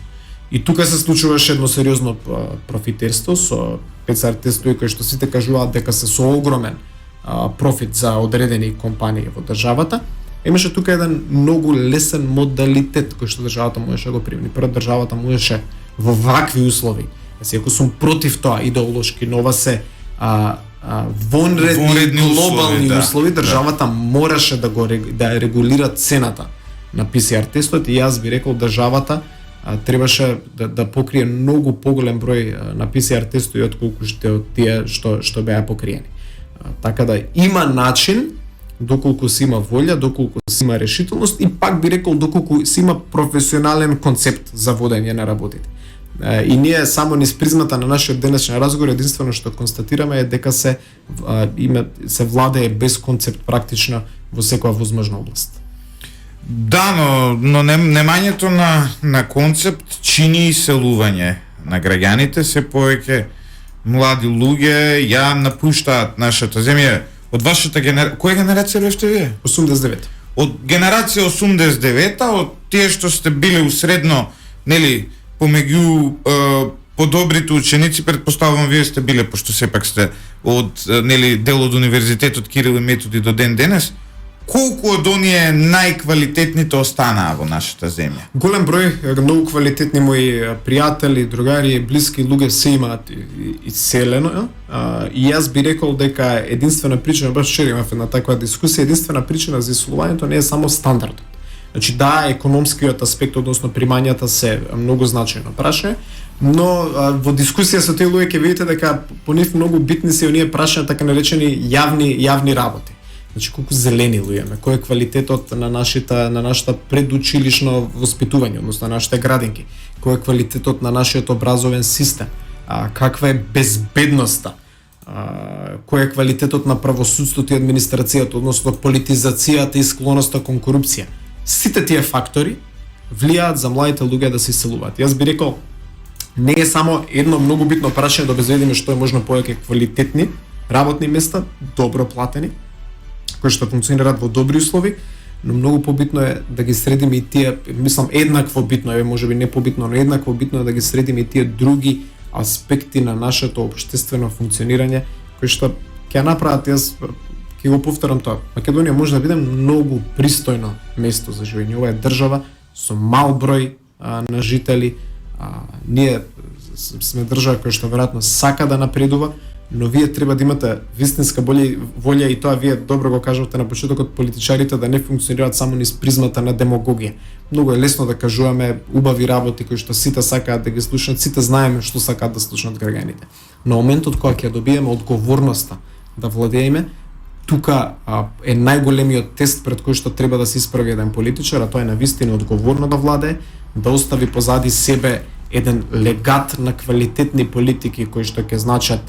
Speaker 2: И тука се случуваше едно сериозно профитерство со ПЦР тестови кои што сите кажуваат дека се со огромен профит за одредени компании во државата. Имаше тука еден многу лесен модалитет кој што државата можеше да го примени. Прво државата можеше во вакви услови. Се ако сум против тоа идеолошки, но ова се вонредни глобални услови, државата мораше да регулира цената на ПЦР тестот и јас би рекол државата требаше да покрие многу поголем број на ПЦР тестови отколку што тие што беа покриени. Така да има начин, доколку се има волја, доколку се има решителност и пак би рекол доколку се има професионален концепт за водење на работите. И ние само низ призмата на нашиот денешен разговор единствено што констатираме е дека се владее без концепт практично во секоја возможна област.
Speaker 1: Да, но немањето на концепт чини иселување на граѓаните, се повеќе млади луѓе ја напуштаат нашата земја. Од вашата која генерација бевте вие?
Speaker 2: 89.
Speaker 1: Од генерација 89-та, од тие што сте биле усредно, нели, помеѓу подобрите ученици, претпоставувам вие сте биле, пошто сепак сте од нели дел од универзитетот Кирил и Методи до ден денес. Колку од оние најквалитетните останаа во нашата земја?
Speaker 2: Голем број многу квалитетни мои пријатели, другари, блиски луѓе се имаат иселено. И јас би рекол дека единствена причина, баш вчера имав една таква дискусија, единствена причина за иселувањето не е само стандардот. Значи да, економскиот аспект, односно примањата се многу значајно прашање, но во дискусија со тие луѓе ќе видите дека по нив многу битни се оние прашања така наречени јавни работи. Значи колку зелени луѓе имаме, кој е квалитетот на нашата предучилишно воспитување, односно на нашите градинки, кој е квалитетот на нашиот образовен систем, каква е безбедноста, кој е квалитетот на правосудството и администрацијата, односно политизацијата и склоноста кон корупција. Сите тие фактори влијаат за младите луѓе да се иселуваат. Јас би рекол не е само едно многу битно прашање да обезбедиме што е можно повеќе квалитетни работни места, добро платени, кои што функционираат во добри услови, но многу побитно е да ги средиме и тие, мислам еднакво битно е, можеби не побитно, но еднакво битно е да ги средиме и тие други аспекти на нашето општествено функционирање кои што ќе направат, јас ќе го повторам тоа. Македонија може да биде многу пристојно место за живење. Ова е држава со мал број на жители. Ние сме држава која што веројатно сака да напредува, но вие треба да имате вистинска волја и тоа вие добро го кажавте на почетокот, политичарите да не функционираат само низ призмата на демагогија. Многу е лесно да кажуваме убави работи кои што сите сакаат да ги слушнат, сите знаеме што сакаат да слушнат граѓаните. На моментот кога ќе добиеме одговорноста да владееме, тука е најголемиот тест пред кој што треба да се исправи еден политичар, а тоа е навистина одговорно да владее, да остави позади себе еден легат на квалитетни политики кои што ќе значат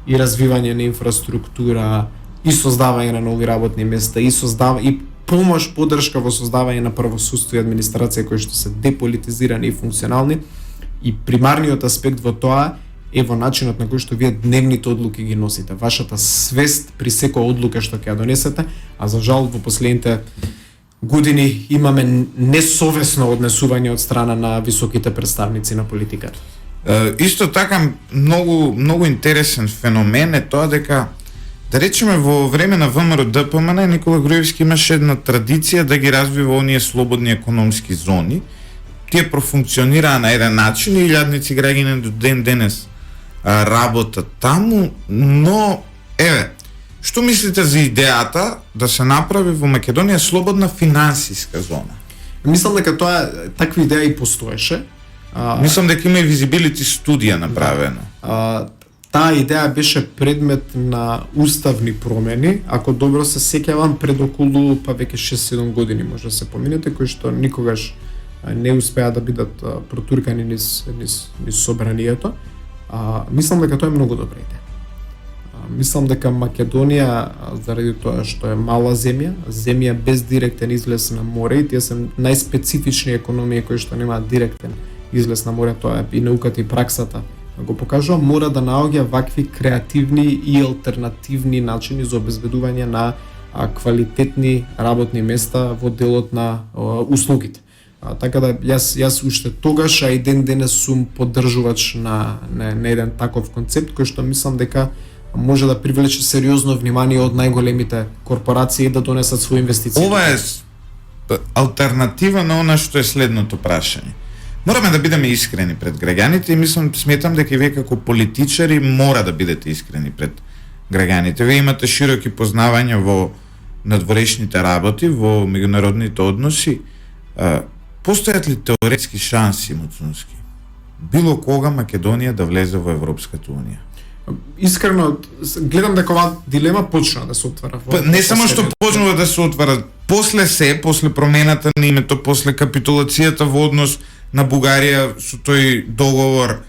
Speaker 2: и развивање на инфраструктура, и создавање на нови работни места, и помош, поддршка во создавање на правосудство и администрација кои што се деполитизирани и функционални. И примарниот аспект во тоа е во начинот на кој што вие дневните одлуки ги носите, вашата свест при секоја одлука што ќе ја донесете, а за жал во последните години имаме несовесно однесување од страна на високите представници на политиката.
Speaker 1: Исто така многу интересен феномен е тоа дека, да речеме, во време на ВМРО ДПМН Никола Груевски имаше една традиција да ги развива оние слободни економски зони. Тие профункционираа на еден начин и илјадници граѓани до ден денес работат таму, но што мислите за идејата да се направи во Македонија слободна финансиска зона?
Speaker 2: Мислам дека тоа таква идеја и постоеше.
Speaker 1: Мислам дека има и визибилити студија направена.
Speaker 2: Таа идеја беше предмет на уставни промени, ако добро се сеќавам, пред околу веќе 6-7 години може да се поминете, кои што никогаш не успеа да бидат протуркани низ собранието. Мислам дека тоа е многу добра идеја. Мислам дека Македонија, заради тоа што е мала земја без директен излез на море, и тие се најспецифични економии кои што немаат директен излез на море, тоа е и науката и праксата го покажува, мора да наоѓа вакви креативни и алтернативни начини за обезбедување на квалитетни работни места во делот на услугите. Така да јас уште тогаш, а и ден денес сум поддржувач на еден таков концепт кој што мислам дека може да привлече сериозно внимание од најголемите корпорации да донесат своји инвестиции.
Speaker 1: Ова е алтернатива на она што е следното прашање. Мораме да бидеме искрени пред граѓаните и сметам дека вие како политичари мора да бидете искрени пред граѓаните. Вие имате широки познавања во надворешните работи, во меѓународните односи. Постојат ли теоретски шанси, Муцунски, било кога Македонија да влезе во Европската унија?
Speaker 2: Искрено гледам дека оваа дилема почна да се отвара.
Speaker 1: Не само што почнува да се отвара, после промената на името, после капитулацијата во однос на Бугарија со тој договор,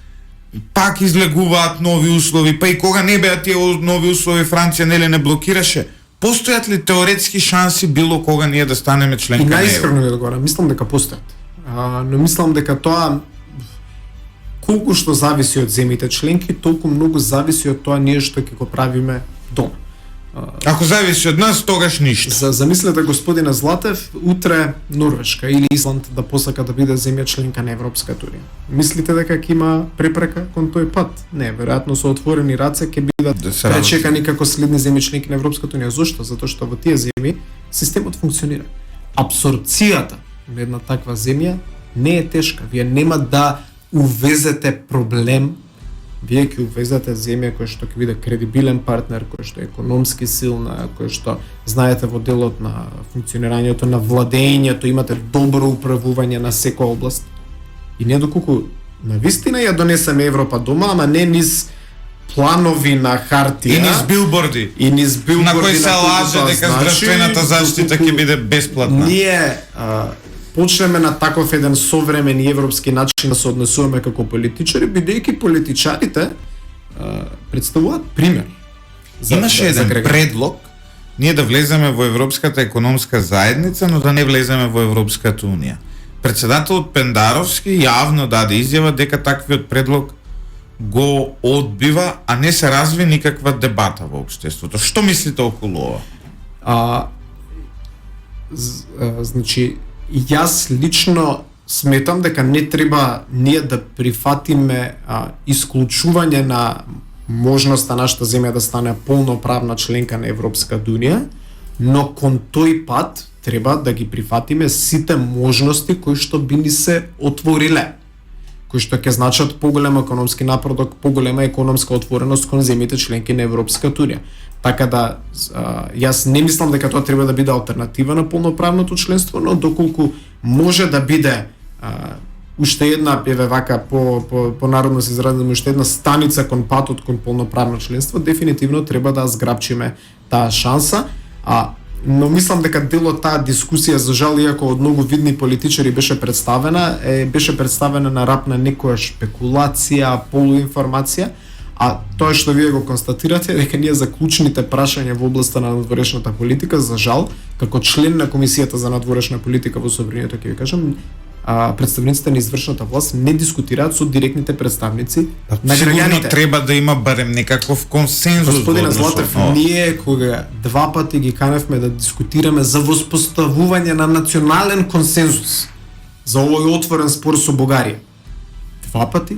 Speaker 1: пак излегуваат нови услови, па и кога не беа тие нови услови, Франција нели не блокираше. Постојат ли теоретски шанси било кога ние да станеме членка на ЕУ?
Speaker 2: И најискрено ви одговарам, мислам дека постојат. Но мислам дека тоа колку што зависи од земјите членки, толку многу зависи од тоа ние што ќе го правиме дома.
Speaker 1: Ако зависи од нас, тогаш ништо.
Speaker 2: Замислете господина Златев, утре Норвешка или Исланд да посака да биде земја членка на Европската унија. Мислите дека ќе има препрека кон тој пат? Не, веројатно со отворени раце ќе бидат пречекани како следни земји членки на Европската унија. Зошто? Затоа што во тие земји системот функционира. Апсорбцијата на една таква земја не е тешка. Вие нема да увезете проблем, вие ќе увезете земја која што ќе биде кредибилен партнер, која што е економски силна, која што знаете во делот на функционирањето на владењето, имате добро управување на секоја област. И не доколку навистина ја донесеме Европа дома, ама не низ планови на хартија.
Speaker 1: И низ билборди. На кои се лаже дека здравствената заштита ќе биде бесплатна.
Speaker 2: Ние почнеме на таков еден современ и европски начин да се однесуваме како политичари, бидејќи политичарите представуваат пример.
Speaker 1: Имаше еден предлог ние да влеземе во Европската економска заедница, но да не влеземе во Европската унија. председателот Пендаровски јавно даде изјава дека таквиот предлог го одбива, а не се разви никаква дебата во општеството. Што мислите околу ова?
Speaker 2: Значи, јас лично сметам дека не треба ние да прифатиме исклучување на можноста нашата земја да стане полноправна членка на Европската унија, но кон тој пат треба да ги прифатиме сите можности кои што би ни се отвориле, кои што ќе значат поголем економски напредок, поголема економска отвореност кон земјите членки на Европската унија. Така да, јас не мислам дека тоа треба да биде алтернатива на полноправното членство, но доколку може да биде уште една, еве вака по народно се изразиме, уште една станица кон патот кон полноправно членство, дефинитивно треба да зграбчиме таа шанса. Но мислам дека дел од таа дискусија, за жал, иако од многу видни политичари беше представена на рап на некоја шпекулација, полуинформација, а тоа што вие го констатирате е дека ние за клучните прашања во областа на надворешната политика, за жал, како член на Комисијата за надворешна политика во Собранието, ќе ви кажам, представниците на извршната власт не дискутираат со директните представници на
Speaker 1: Сигурно
Speaker 2: граѓаните.
Speaker 1: треба да има барем некаков консензус.
Speaker 2: Господине
Speaker 1: во однос
Speaker 2: Златев,
Speaker 1: на ова.
Speaker 2: ние кога два пати ги каневме да дискутираме за воспоставување на национален консензус за овој отворен спор со Бугарија, два пати,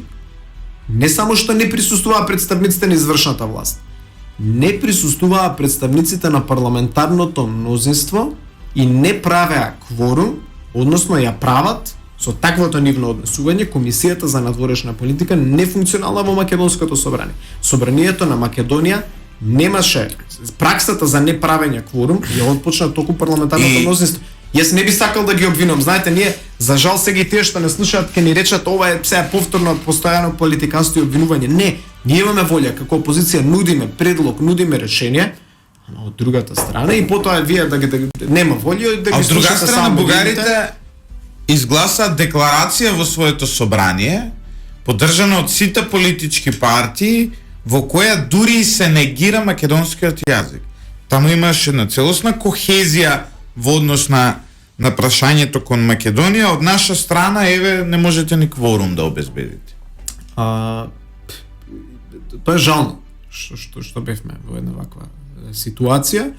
Speaker 2: не само што не присуствуваа представниците на извршната власт, не присуствуваа представниците на парламентарното мнозинство и не правеа кворум, односно ја прават со таквото нивно однесување. Комисијата за надворешна политика не функционала во македонското собрание. Собранието на Македонија немаше праксата за неправење кворум, ја отпочна току парламентарното мнозинство. Јас не би сакал да ги обвинам. Знаете, ние за жал сега и тие што не слушаат ќе ни речат ова е сега повторно постојано политиканство и обвинување. Не, ние имаме волја како опозиција, нудиме предлог, нудиме решение, а од другата страна и потоа вие да ги нема волја да
Speaker 1: А
Speaker 2: ги
Speaker 1: од друга
Speaker 2: слушате
Speaker 1: страна,
Speaker 2: само
Speaker 1: бугарите изгласаа декларација во своето собрание, поддржана од сите политички партии, во која дури и се негира македонскиот јазик. Таму имаше една целосна кохезија во однос на прашањето кон Македонија. Од наша страна, еве, не можете ни кворум да обезбедите.
Speaker 2: Тоа е жално што бевме во една ваква ситуација.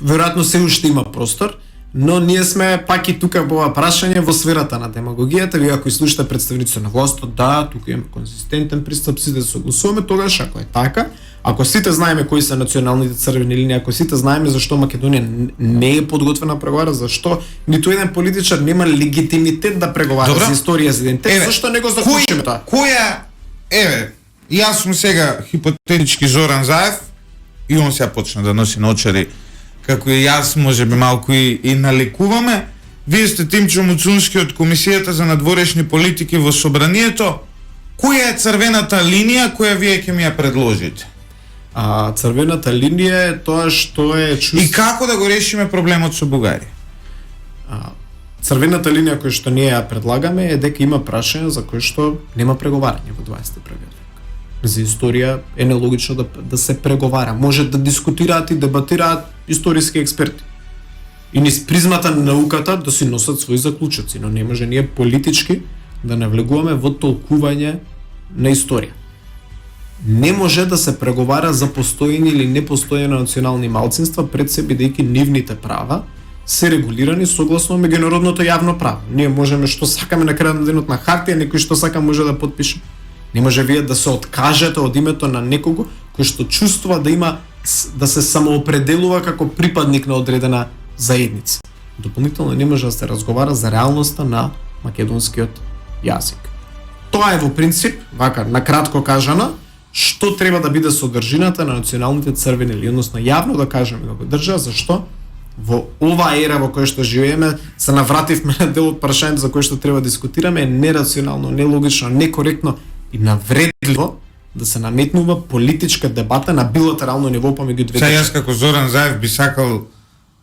Speaker 2: Веројатно се уште има простор, но ние сме пак и тука во ова прашање во сферата на демагогијата. Вие ако слушате представници на властот, да, тука имаме конзистентен пристап, сите се согласуваме, тогаш ако е така, ако сите знаеме кои се националните црвени линии, ако сите знаеме зашто Македонија не е подготвена преговара, зашто ниту еден политичар нема легитимитет да преговара за историја, за идентитет, зашто не го заклучиме тоа?
Speaker 1: Јас сум сега хипотетички Зоран Заев и он сега почна да носи наочари, како и јас можеби малку и наликуваме. Вие сте Тимчо Муцунски од Комисијата за надворешни политики во Собранието. Која е црвената линија која вие ќе ми ја предложите?
Speaker 2: Црвената линија е тоа што е
Speaker 1: И како да го решиме проблемот со Бугарија?
Speaker 2: Црвената линија која што ние ја предлагаме е дека има прашања за кои што нема преговарање во 21 век. За историја е нелогично да се преговара. Може да дискутираат и дебатираат историски експерти. И низ призмата на науката да си носат своји заклучоци, но не може ние политички да навлегуваме во толкување на историја. Не може да се преговара за постојани или непостојани национални малцинства пред се, бидејќи нивните права се регулирани согласно меѓународното јавно право. Ние можеме што сакаме на крајот на денот на хартија, некој што сака може да подпише. Не може вие да се откажете од името на некого кој што чувствува да се самоопределува како припадник на одредена заедница. Дополнително не може да се разговара за реалноста на македонскиот јазик. Тоа е во принцип, вака накратко кажано, што треба да биде содржината на националните црвени линии, односно јавно да кажеме како држава, зашто во оваа ера во која што живееме се навративме на дел од прашањето за кое што треба да дискутираме, е нерационално, нелогично, некоректно и навредливо да се наметнува политичка дебата на билатерално ниво помеѓу двете.
Speaker 1: Сега јас како Зоран Заев би сакал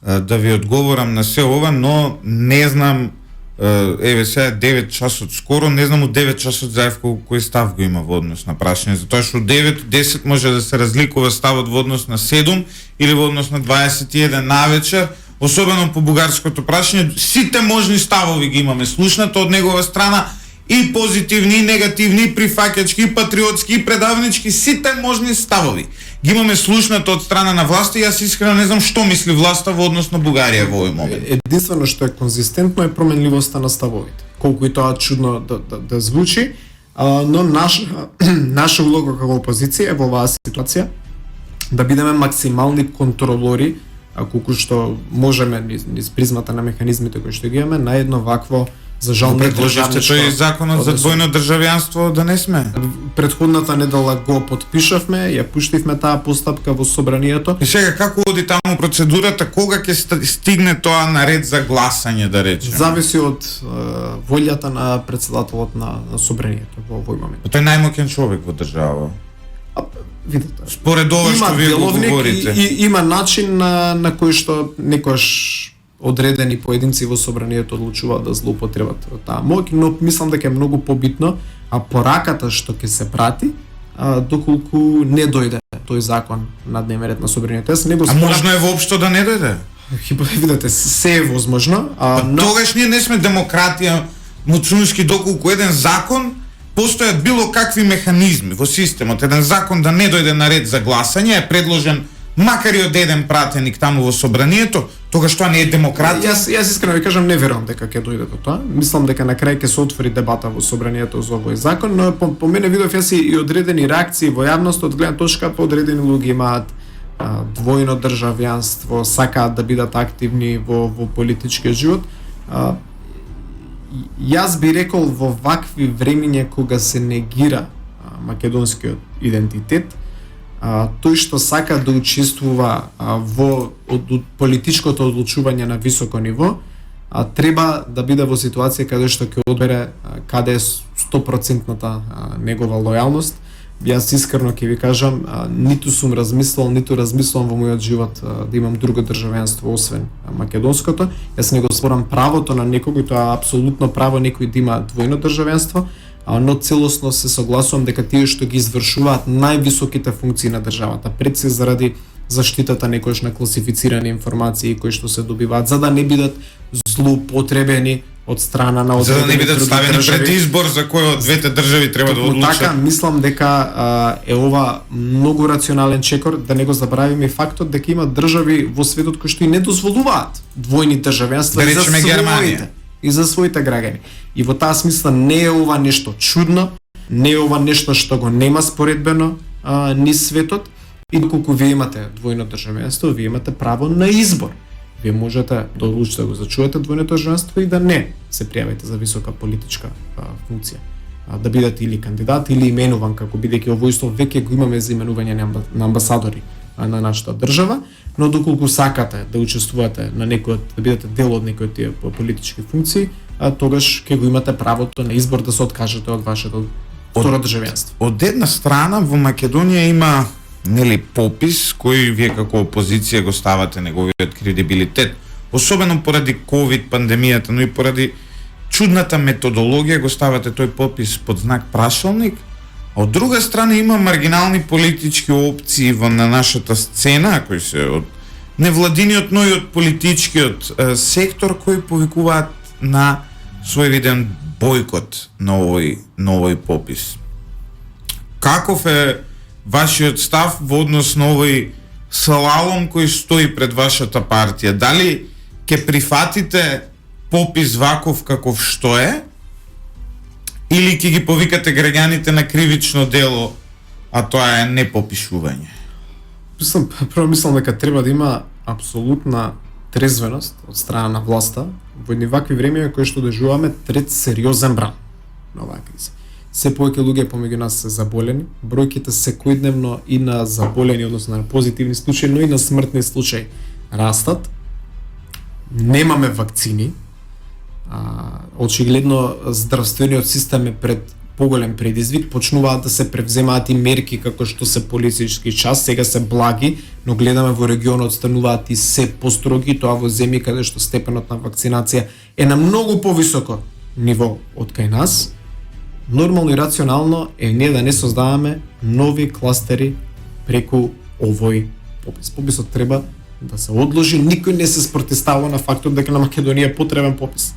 Speaker 1: да ви одговорам на се ова, но не знам, еве сега 9 часот скоро, не знам од 9 часот Заев кој став го има во однос на прашање, затоа што 9-10 може да се разликува ставот во однос на 7 или во однос на 21 навечер, особено по бугарското прашање, сите можни ставови ги имаме слушнато од негова страна, и позитивни, и негативни, и прифаќачки, и патриотски, и предавнички, сите можни ставови ги имаме слушнато од страна на власта и јас искрено не знам што мисли власта во однос на Бугарија во овој момент.
Speaker 2: Единствено што е конзистентно е променливоста на ставовите. Колку и тоа чудно да звучи, но наша улога како опозиција е во оваа ситуација да бидеме максимални контролори, колку што можеме низ призмата на механизмите кои што ги имаме на едно вакво за жал
Speaker 1: предложивте тој законот за двојно државјанство да не сме.
Speaker 2: Предходната недела го подпишавме, ја пуштивме таа постапка во собранието.
Speaker 1: И сега како оди таму процедурата, кога ќе стигне тоа на ред за гласање, да речеме?
Speaker 2: Зависи од волјата на председателот на собранието во овој момент.
Speaker 1: Тој најмоќен човек во држава.
Speaker 2: Видите.
Speaker 1: Според ова што вие го говорите.
Speaker 2: Има начин на кој што некојаш одредени поединци во собранието одлучуваат да злоупотребат таа моќ, но мислам дека е многу побитно пораката што ќе се прати доколку не дојде тој закон на дневен ред на собранието.
Speaker 1: Можно е воопшто да не дојде?
Speaker 2: Видете, се е возможно.
Speaker 1: Но тогаш ние не сме демократија муцунски доколку еден закон постојат било какви механизми во системот. Еден закон да не дојде на ред за гласање е предложен макар и од еден пратеник таму во собранието, тогаш тоа не е демократија.
Speaker 2: Јас искрено ви кажам, не верувам дека ќе дојде до тоа. Мислам дека на крај ќе се отвори дебата во собранието за овој закон, но по мене видов јас и одредени реакции во јавност од гледна точка по одредени луѓе имаат двојно државјанство, сакаат да бидат активни во политичкиот живот. Јас би рекол во вакви времиња кога се негира македонскиот идентитет, тој што сака да учествува во политичкото одлучување на високо ниво, треба да биде во ситуација каде што ќе одбере каде е 100% негова лојалност. Јас искрено ќе ви кажам, ниту сум размислувал, ниту размислувам во мојот живот да имам друго државјанство освен македонското. Јас не го спорам правото на некој, тоа е апсолутно право некој да има двојно државјанство, но целосно се согласувам дека тие што ги извршуваат највисоките функции на државата, пред се заради заштитата некојаш на класифицирани информации кои што се добиваат, за да не бидат злоупотребени од страна на
Speaker 1: за да не бидат ставени пред избор за кој од двете држави треба да одлучат.
Speaker 2: Така, мислам дека е ова многу рационален чекор, да не го забравиме фактот дека има држави во светот кои што и не дозволуваат двојни државјанства
Speaker 1: за
Speaker 2: своите и за своите граѓани. И во таа смисла не е ова нешто чудно, не е ова нешто што го нема споредбено низ светот, и доколку вие имате двојно државјанство, вие имате право на избор. Вие можете да одлучите да го зачуете двојното државјанство и да не се пријавите за висока политичка функција. Да бидете или кандидат или именуван, како бидејќи овој исто веќе го имаме за именување на амбасадори на нашата држава, но доколку сакате да учествувате на некој, да бидете дел од некој од тие политички функции, тогаш ќе го имате правото на избор да се откажете од вашето второ државјанство.
Speaker 1: Од една страна во Македонија има попис кој вие како опозиција го ставате неговиот кредибилитет, особено поради ковид пандемијата, но и поради чудната методологија го ставате тој попис под знак прашалник. А од друга страна има маргинални политички опции на нашата сцена, кои се од невладиниот, но и од политичкиот сектор, кои повикуваат на своевиден бойкот на овој попис. Каков е вашиот став во однос на овој слалом кој стои пред вашата партија? Дали ќе прифатите попис ваков каков што е, или ќе ги повикате граѓаните на кривично дело, а тоа е непопишување?
Speaker 2: Мислам дека треба да има апсолутна трезвеност од страна на власта во едни вакви времења кои што доживуваме трет сериозен бран на оваа криза. Се повеќе луѓе помеѓу нас се заболени, бројките секојдневно и на заболени, односно на позитивни случаи, но и на смртни случаи растат. Немаме вакцини. Очигледно здравствениот систем е пред поголем предизвик, почнуваат да се превземаат и мерки како што се полициски час, сега се благи, но гледаме во регионот стануваат и се построги, тоа во земји каде што степенот на вакцинација е на многу повисоко ниво од кај нас. Нормално и рационално е ние да не создаваме нови кластери преку овој попис. Пописот треба да се одложи, никој не се спротивстава на фактот дека на Македонија е потребен попис.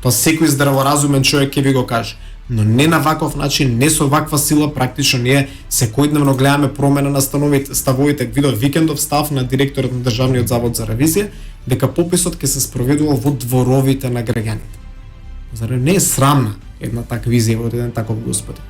Speaker 2: Тоа секој здраворазумен човек ќе ви го каже. Но не на ваков начин, не со ваква сила, практично ние секојдневно гледаме промена на ставовите. Видов викендов став на директорот на Државниот завод за ревизија дека пописот ќе се спроведува во дворовите на граѓаните. Зар не е срамна една таква визија од еден таков господин?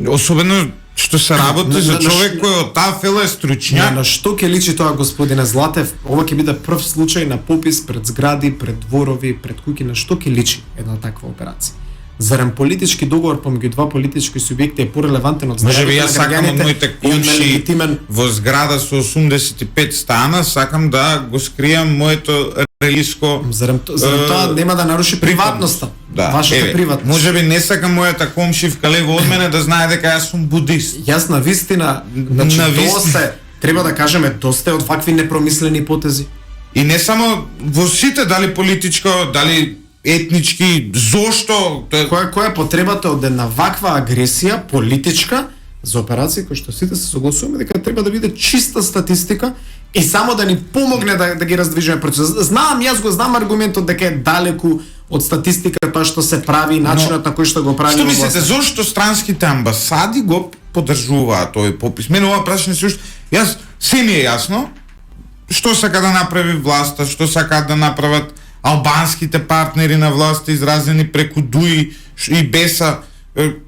Speaker 1: Особено што се работи за човек кој од таа фела е стручњак.
Speaker 2: На што ќе личи тоа, господине Златев? Ова ќе биде прв случај на попис пред згради, пред дворови, пред куќи. На што ќе личи една таква операција? Зарем политички договор помеѓу два политички субјекти е порелевантен од
Speaker 1: здравјето на граѓаните? Можеби јас сакам од моите комши во зграда со 85 стана, сакам да го скријам моето релиско.
Speaker 2: Зарем тоа нема да наруши приватноста.
Speaker 1: Да,
Speaker 2: вашата приватност.
Speaker 1: Можеби не сакам мојата комшивка лево од мене да знае дека јас сум будист.
Speaker 2: Јас на вистина, значи доста треба да кажеме доста од вакви непромислени потези.
Speaker 1: И не само во сите, дали политичко, дали етнички, зошто?
Speaker 2: Која е потребата од една ваква агресија политичка за операции кои што сите се согласуваме дека треба да биде чиста статистика и само да ни помогне да ги раздвижиме процесот. Јас го знам аргументот дека е далеку од статистика тоа што се прави, начинот на кој што го прави.
Speaker 1: Што мислите, зошто странските амбасади го поддржуваат тој попис? Мене ова прашање се уште, јас се ми е јасно што сака да направи власта, што сака да направат албанските партнери на власта изразени преку ДУИ и БЕСА,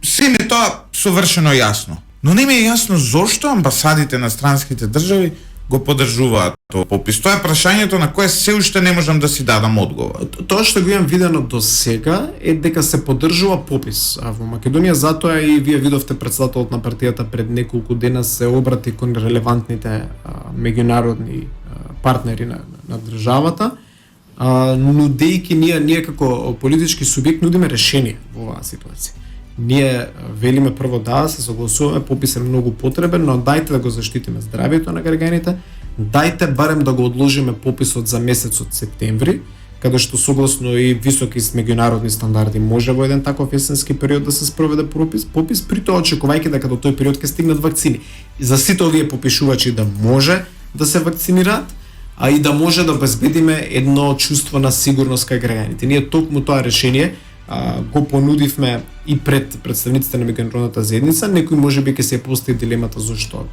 Speaker 1: се ми тоа совршено јасно. Но не ми е јасно зошто амбасадите на странските држави го поддржуваат тој попис. Тоа е прашањето на кое се уште не можам да си дадам одговор.
Speaker 2: Тоа што го имам видено до сега е дека се поддржува попис. А во Македонија затоа и вие видовте председателот на партијата пред неколку дена се обрати кон релевантните меѓународни партнери на државата, нудејќи ние како политички субјект нудиме решение во оваа ситуација. Ние велиме прво да се согласуваме, попис е многу потребен, но дајте да го заштитиме здравјето на граѓаните, дајте барем да го одложиме пописот за месецот септември, каде што согласно и високи меѓународни стандарди може во еден таков есенски период да се спроведе попис, при тоа очекувајќи дека до тој период ќе стигнат вакцини. И за сите овие попишувачи да може да се вакцинираат, а и да може да обезбедиме едно чувство на сигурност кај граѓаните. Ние токму тоа решение го понудивме и пред представниците на меѓународната заедница. Некои можеби ќе се постави дилемата зашто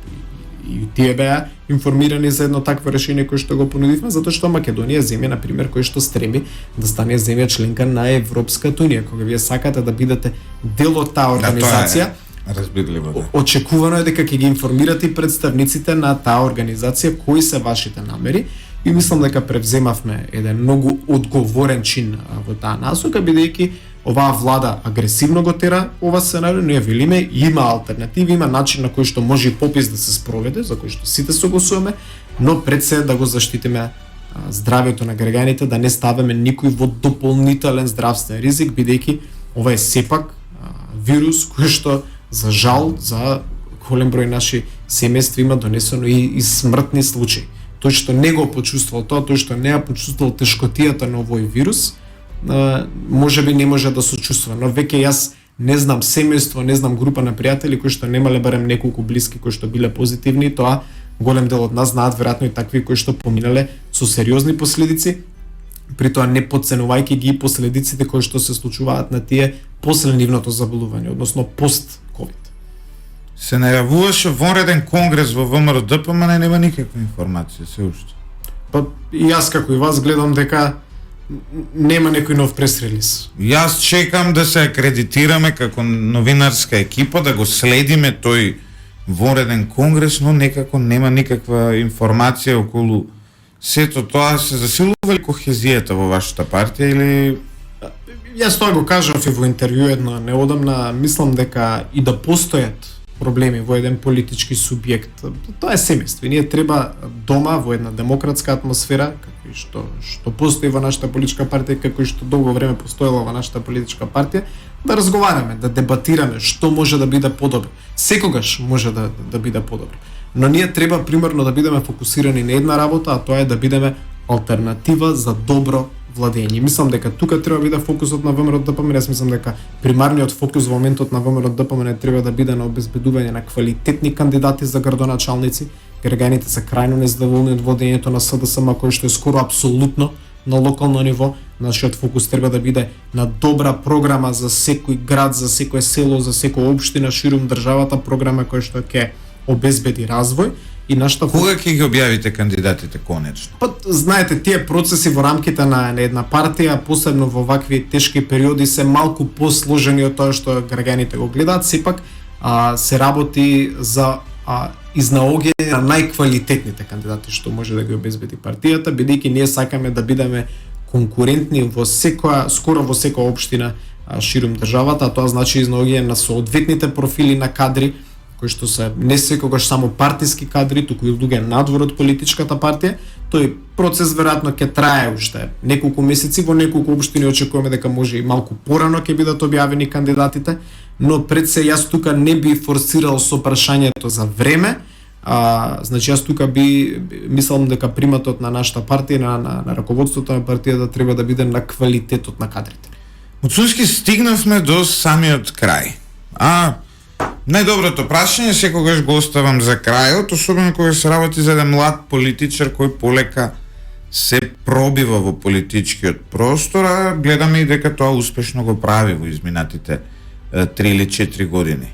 Speaker 2: и тие беа информирани за едно такво решение кое што го понудивме, затоа што Македонија е земја на пример кој што стреми да стане земја членка на Европската унија. Кога вие сакате да бидете дел од таа организација,
Speaker 1: разбирливо, да.
Speaker 2: Очекувано е дека ќе ги информирате и представниците на таа организација кои се вашите намери и мислам дека превземавме еден многу одговорен чин во таа насока, бидејќи оваа влада агресивно го тера ова сценарио, ние велиме има алтернативи, има начин на кој што може и попис да се спроведе, за кој што сите согласуваме, но пред се да го заштитиме здравјето на граѓаните, да не ставиме никој во дополнителен здравствен ризик, бидејќи ова е сепак вирус кој што за жал за голем број наши семејства има донесено и смртни случаи. Тој што не го почувствувал тоа, тој што не ја почувствувал тешкотијата на овој вирус, можеби не може да сочувствува, но веќе јас не знам семејство, не знам група на пријатели кои што немале барем неколку блиски кои што биле позитивни, тоа голем дел од нас знаат веројатно и такви кои што поминале со сериозни последици, при тоа не подценувајќи ги последиците кои што се случуваат на тие после нивното заболување, односно пост-ковид.
Speaker 1: Се најавуваше вонреден конгрес во ВМРО ДПМН, нема никаква информација се уште.
Speaker 2: Па и јас како и вас гледам дека нема некој нов прес-релиз.
Speaker 1: Јас чекам да се акредитираме како новинарска екипа, да го следиме тој вонреден конгрес, но некако нема никаква информација околу сето тоа. Се засилува ли кохезијата во вашата партија или...
Speaker 2: Јас тоа го кажав и во интервју едно неодамна, мислам дека и да постојат проблеми во еден политички субјект, тоа е семејство. Ние треба дома во една демократска атмосфера, како што постои во нашата политичка партија, како и што долго време постоела во нашата политичка партија, да разговараме, да дебатираме што може да биде подобро. Секогаш може да биде подобро. Но ние треба примерно да бидеме фокусирани на една работа, а тоа е да бидеме алтернатива за добро владење. Мислам дека тука треба да биде фокусот на ВМРО ДПМН. Јас мислам дека примарниот фокус во моментот на ВМРО ДПМН треба да биде на обезбедување на квалитетни кандидати за градоначалници, граѓаните се крајно незадоволни од водењето на СДСМ, кој што е скоро апсолутно на локално ниво. Нашиот фокус треба да биде на добра програма за секој град, за секое село, за секоја општина ширум државата, програма која што ќе обезбеди развој. И нашата
Speaker 1: Кога ќе ги објавите кандидатите конечно?
Speaker 2: Па, знаете, тие процеси во рамките на една партија, посебно во вакви тешки периоди, се малку посложени од тоа што граѓаните го гледаат, сепак се работи за изнаоѓање на најквалитетните кандидати што може да ги обезбеди партијата, бидејќи ние сакаме да бидеме конкурентни во скоро во секоја општина ширум државата, а тоа значи изнаоѓање на соодветните профили на кадри, кои што се не секогаш само партиски кадри, туку и луѓе надвор од политичката партија. Тој процес веројатно ќе трае уште неколку месеци, во неколку општини очекуваме дека може и малку порано ќе бидат објавени кандидатите, но пред се јас тука не би форсирал со прашањето за време. Значи јас тука би мислам дека приматот на нашата партија, на раководството на партијата треба да биде на квалитетот на кадрите.
Speaker 1: Муцунски, стигнавме до самиот крај. Најдоброто прашање секогаш го оставам за крајот, особено кога се работи за еден млад политичар кој полека се пробива во политичкиот простор, а гледаме и дека тоа успешно го прави во изминатите 3 или 4 години.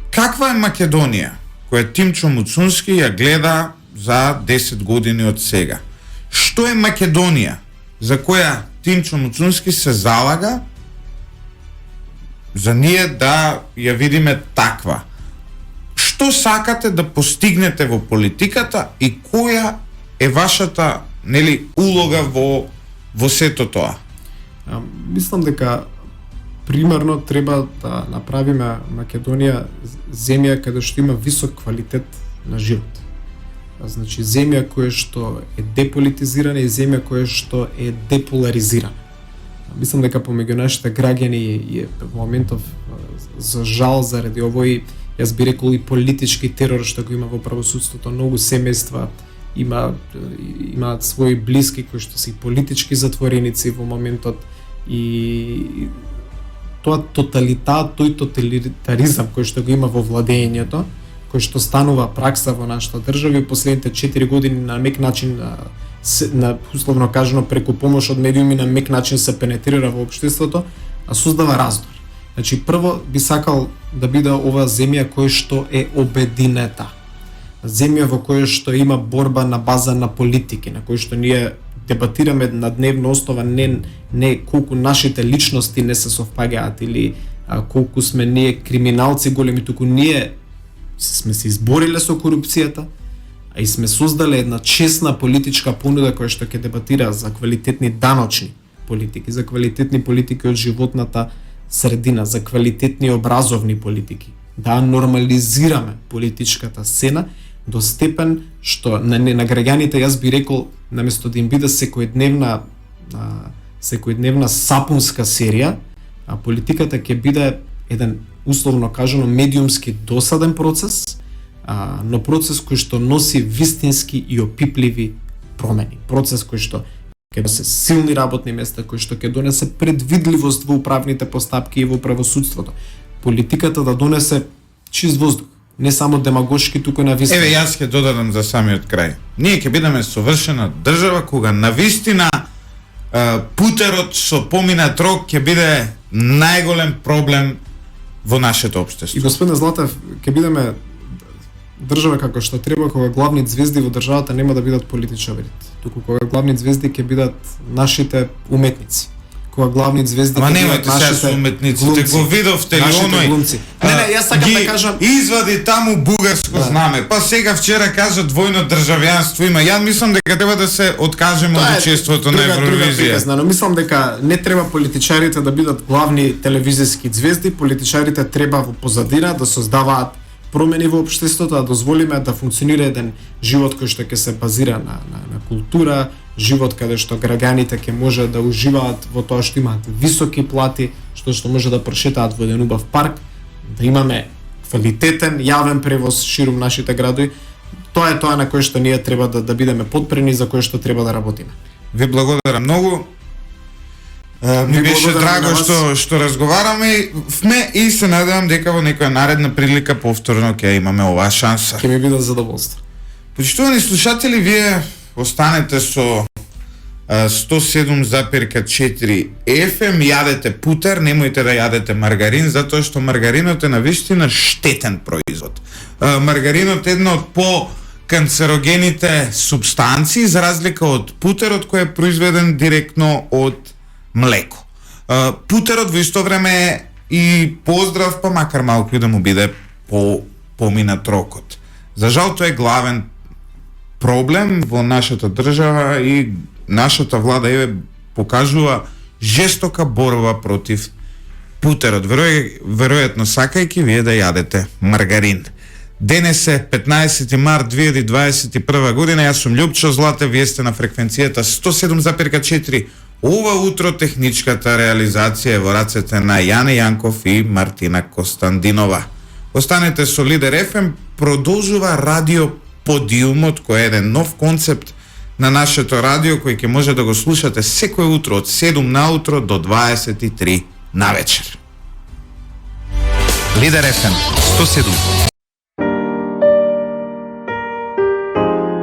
Speaker 1: Каква е Македонија, која Тимчо Муцунски ја гледа за 10 години од сега? Што е Македонија за која Тимчо Муцунски се залага за ние да ја видиме таква? Што сакате да постигнете во политиката и која е вашата улога во сето тоа?
Speaker 2: Мислам дека примерно треба да направиме Македонија земја каде што има висок квалитет на живот. Значи земја која што е деполитизирана и земја која што е деполаризирана. Мислам дека помеѓу нашите граѓани е во моментов за жал заради овој, јас би рекол, и политички терор што го има во правосудството. Многу семејства имаат своји блиски кои што се и политички затвореници во моментот, и тој тоталитаризам кој што го има во владењето, кој што станува пракса во нашата држава и последните 4 години на мек начин, на условно кажано преку помош од медиуми, на мек начин се пенетрира во општеството, создава раздор. Значи прво би сакал да биде ова земја која што е обединета. Земја во која што има борба на база на политики, на која што ние дебатираме на дневна основа не колку нашите личности не се совпагаат или колку сме ние криминалци големи, туку ние сме се избориле со корупцијата, а и сме создале една честна политичка понуда која што ќе дебатира за квалитетни даночни политики, за квалитетни политики од животната средина, за квалитетни образовни политики, да нормализираме политичката сцена до степен што на граѓаните, јас би рекол, наместо да им биде секојдневна сапунска серија, политиката ќе биде еден условно кажано медиумски досаден процес, но процес кој што носи вистински и опипливи промени. Процес кој што ќе донесе силни работни места, кој што ќе донесе предвидливост во управните постапки и во правосудството. Политиката да донесе чист воздух, не само демагошки, туку на вистина.
Speaker 1: Еве, јас ќе додадам за самиот крај. Ние ќе бидеме совршена држава кога на вистина путерот со поминат рок ќе биде најголем проблем во нашето општество.
Speaker 2: И господине Златев, ќе бидеме држава како што треба кога главни звезди во државата нема да бидат политичарите, туку кога главни звезди ќе бидат нашите уметници. Кога главни звезди
Speaker 1: ќе бидат нашите уметниците, го видовте ли оној?
Speaker 2: Не, јас сакам да кажам,
Speaker 1: извади таму бугарско знаме. Па сега вчера кажа двојно државјанство има. Ја мислам дека треба да се откажеме од учеството на Евровизија.
Speaker 2: Но мислам дека не треба политичарите да бидат главни телевизиски звезди, политичарите треба во позадина да создаваат промени во општеството, да дозволиме да функционира еден живот кој што ќе се базира на култура, живот каде што граѓаните ќе може да уживаат во тоа што имаат високи плати, што може да прошетаат во еден убав парк, да имаме квалитетен јавен превоз ширум нашите градови. Тоа е тоа на кое што ние треба да бидеме подпрени, за кое што треба да работиме.
Speaker 1: Ви благодарам многу. Ми беше драго што разговараме и се надевам дека во некоја наредна прилика повторно ќе имаме оваа шанса.
Speaker 2: Ќе ми биде задоволство.
Speaker 1: Почитувани слушатели, вие останете со 107,4 FM, јадете путер, немојте да јадете маргарин, затоа што маргаринот е навистина штетен производ. Маргаринот е една од по-канцерогените субстанции, за разлика од путерот кој е произведен директно од млеко. Путерот во исто време е и поздрав, па макар малку и да му биде поминат рокот. За жал, тоа е главен проблем во нашата држава и нашата влада покажува жестока борба против путерот. Веројатно сакајќи вие да јадете маргарин. Денес е 15 март 2021 година, јас сум Љупчо Златев, вие сте на фреквенцијата 107,4. Ова утро техничката реализација е во рацете на Јане Јанков и Мартина Костандинова. Останете со Лидер ФМ, продолжува радио Подиумот, кој е еден нов концепт на нашето радио, кој ќе може да го слушате секој утро од 7 наутро до 23 навечер.
Speaker 3: Лидер ФМ 107.